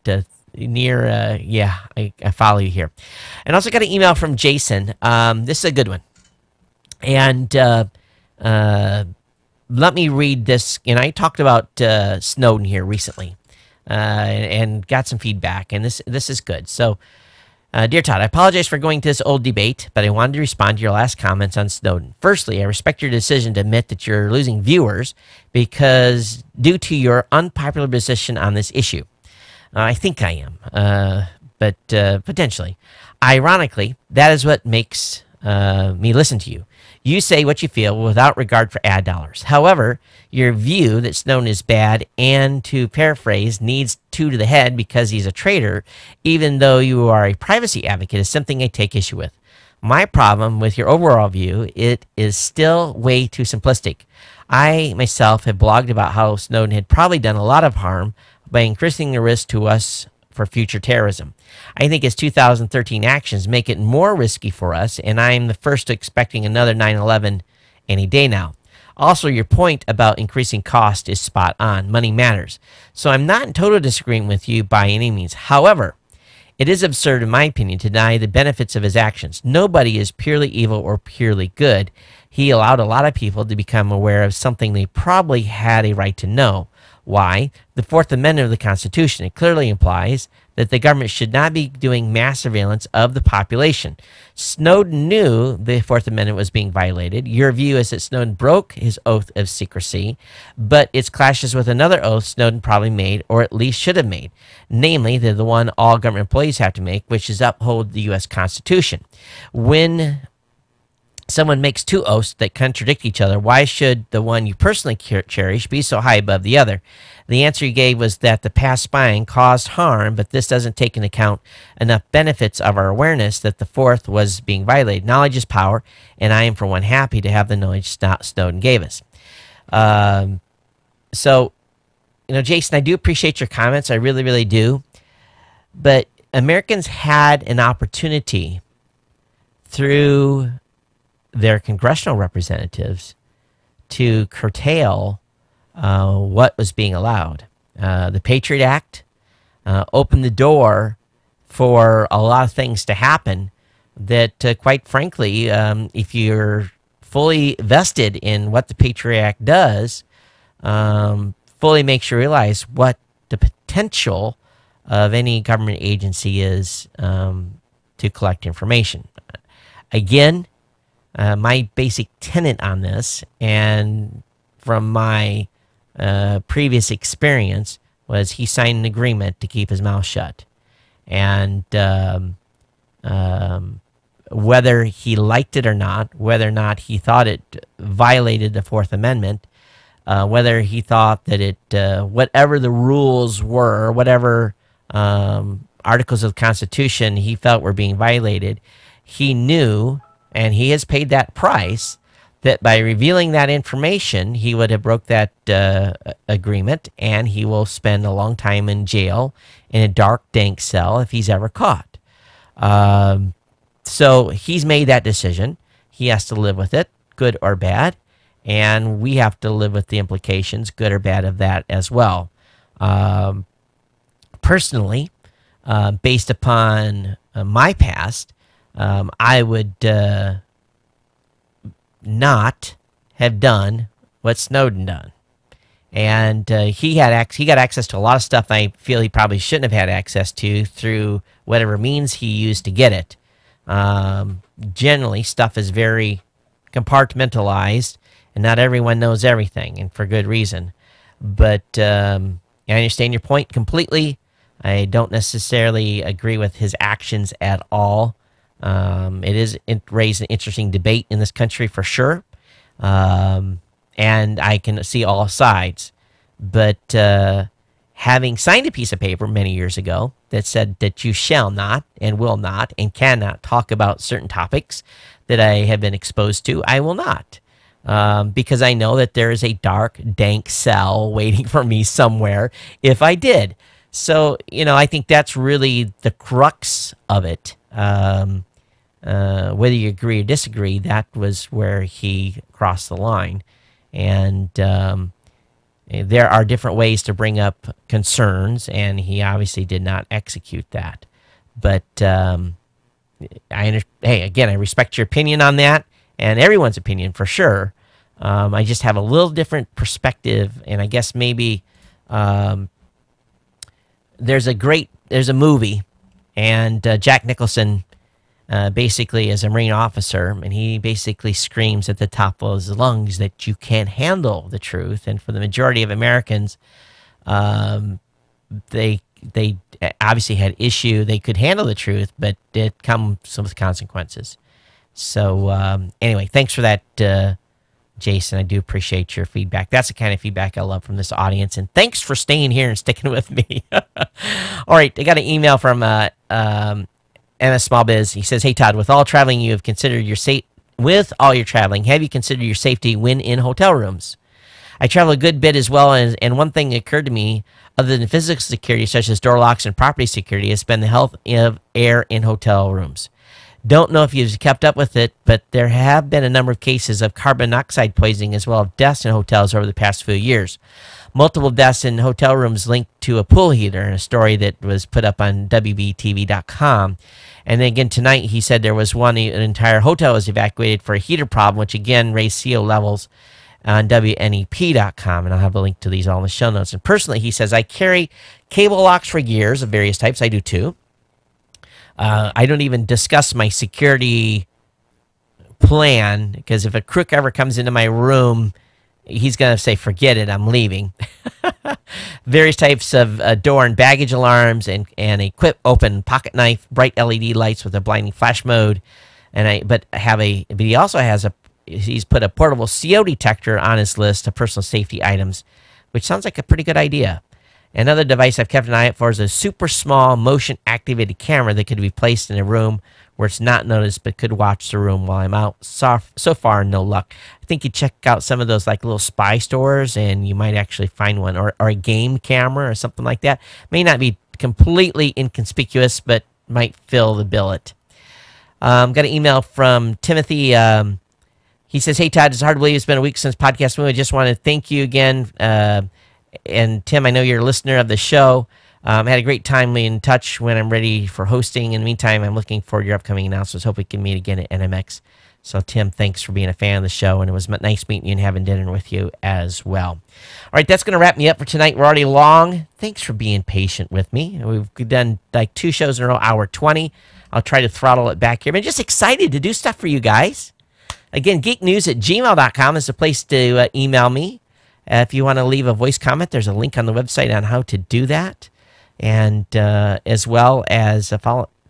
Near, yeah, I follow you here. And also got an email from Jason. This is a good one. And let me read this. And I talked about Snowden here recently and got some feedback. And this is good. So, Dear Todd, I apologize for going to this old debate, but I wanted to respond to your last comments on Snowden. Firstly, I respect your decision to admit that you're losing viewers because due to your unpopular position on this issue. I think I am, but potentially. Ironically, that is what makes me listen to you. You say what you feel without regard for ad dollars. However, your view that Snowden is bad and, to paraphrase, needs two to the head because he's a traitor, even though you are a privacy advocate, is something I take issue with. My problem with your overall view, it is still way too simplistic. I, myself, have blogged about how Snowden had probably done a lot of harm by increasing the risk to us for future terrorism. I think his 2013 actions make it more risky for us, and I'm the first expecting another 9/11 any day now. Also, your point about increasing cost is spot on. Money matters. So I'm not in total disagreement with you by any means. However, it is absurd, in my opinion, to deny the benefits of his actions. Nobody is purely evil or purely good. He allowed a lot of people to become aware of something they probably had a right to know. Why? The Fourth Amendment of the Constitution. It clearly implies that the government should not be doing mass surveillance of the population. Snowden knew the Fourth Amendment was being violated. Your view is that Snowden broke his oath of secrecy, but it clashes with another oath Snowden probably made, or at least should have made, namely the one all government employees have to make, which is uphold the U.S. Constitution. When someone makes two oaths that contradict each other, why should the one you personally cherish be so high above the other? The answer you gave was that the past spying caused harm, but this doesn't take into account enough benefits of our awareness that the fourth was being violated. Knowledge is power, and I am, for one, happy to have the knowledge Snowden gave us. So, Jason, I do appreciate your comments. I really, really do. But Americans had an opportunity through their congressional representatives to curtail what was being allowed. The Patriot Act opened the door for a lot of things to happen that, quite frankly, if you're fully vested in what the Patriot Act does, fully makes you realize what the potential of any government agency is to collect information. Again, my basic tenet on this, and from my previous experience, was he signed an agreement to keep his mouth shut. And whether he liked it or not, whether or not he thought it violated the Fourth Amendment, whether he thought that whatever the rules were, whatever articles of the Constitution he felt were being violated, he knew, and he has paid that price, that by revealing that information, he would have broke that agreement, and he will spend a long time in jail in a dark, dank cell if he's ever caught. So he's made that decision. He has to live with it, good or bad, and we have to live with the implications, good or bad, of that as well. Personally, based upon my past, I would not have done what Snowden done. And he got access to a lot of stuff I feel he probably shouldn't have had access to through whatever means he used to get it. Generally, stuff is very compartmentalized, and not everyone knows everything, and for good reason. But I understand your point completely. I don't necessarily agree with his actions at all. It is raised an interesting debate in this country for sure. And I can see all sides. But having signed a piece of paper many years ago that said that you shall not and will not and cannot talk about certain topics that I have been exposed to, I will not. Because I know that there is a dark, dank cell waiting for me somewhere if I did. So, I think that's really the crux of it. Whether you agree or disagree, that was where he crossed the line. And there are different ways to bring up concerns, and he obviously did not execute that. But I respect your opinion on that, and everyone's opinion for sure. I just have a little different perspective, and I guess maybe there's a movie, and Jack Nicholson basically is a Marine officer, and he basically screams at the top of his lungs that you can't handle the truth. And for the majority of Americans, they obviously had issue. They could handle the truth, but it comes with consequences. So anyway, thanks for that, Jason. I do appreciate your feedback. That's the kind of feedback I love from this audience. And thanks for staying here and sticking with me. All right, I got an email from MS Small Biz. He says, "Hey Todd, with all your traveling, have you considered your safety when in hotel rooms? I travel a good bit as well, and one thing occurred to me, other than physical security such as door locks and property security, has been the health of air in hotel rooms. Don't know if you've kept up with it, but there have been a number of cases of carbon monoxide poisoning as well as deaths in hotels over the past few years. Multiple deaths in hotel rooms linked to a pool heater, in a story that was put up on WBTV.com. And then again tonight, he said there was an entire hotel was evacuated for a heater problem, which again raised CO levels on WNEP.com. And I'll have a link to these all in the show notes. And personally, he says, I carry cable locks for gears of various types. I do too. I don't even discuss my security plan, because if a crook ever comes into my room, he's going to say, forget it, I'm leaving. Various types of door and baggage alarms, and a quick open pocket knife, bright LED lights with a blinding flash mode. But he also has he's put a portable CO detector on his list of personal safety items, which sounds like a pretty good idea. Another device I've kept an eye out for is a super small motion-activated camera that could be placed in a room where it's not noticed but could watch the room while I'm out. So far, no luck. I think you check out some of those like little spy stores and you might actually find one, or a game camera or something like that. May not be completely inconspicuous, but might fill the billet. Got an email from Timothy. He says, "Hey Todd, it's hard to believe it's been a week since podcast movie. I just want to thank you again. And Tim, I know you're a listener of the show. I had a great time in touch when I'm ready for hosting. In the meantime, I'm looking forward to your upcoming announcements. Hope we can meet again at NMX. So, Tim, thanks for being a fan of the show, and it was nice meeting you and having dinner with you as well. All right, that's going to wrap me up for tonight. We're already long. Thanks for being patient with me. We've done like 2 shows in a row, hour 20. I'll try to throttle it back here. I'm just excited to do stuff for you guys. Again, geeknews@gmail.com is the place to email me. If you want to leave a voice comment, there's a link on the website on how to do that. And as well as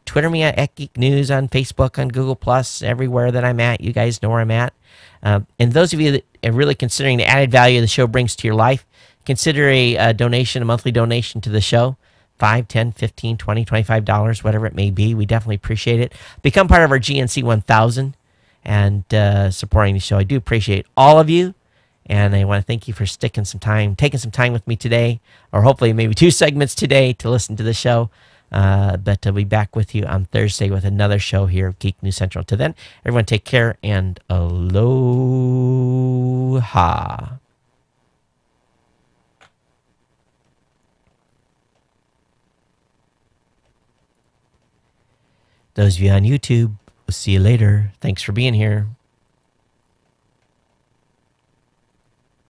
Twitter me at Geek News, on Facebook, on Google Plus, everywhere that I'm at. You guys know where I'm at. And those of you that are really considering the added value the show brings to your life, consider a donation, a monthly donation to the show. $5, $10, $15, $20, $25, whatever it may be. We definitely appreciate it. Become part of our GNC 1000 and supporting the show. I do appreciate all of you. And I want to thank you for taking some time with me today, or hopefully maybe 2 segments today to listen to the show. But I'll be back with you on Thursday with another show here of Geek News Central. Till then, everyone take care and aloha. Those of you on YouTube, we'll see you later. Thanks for being here.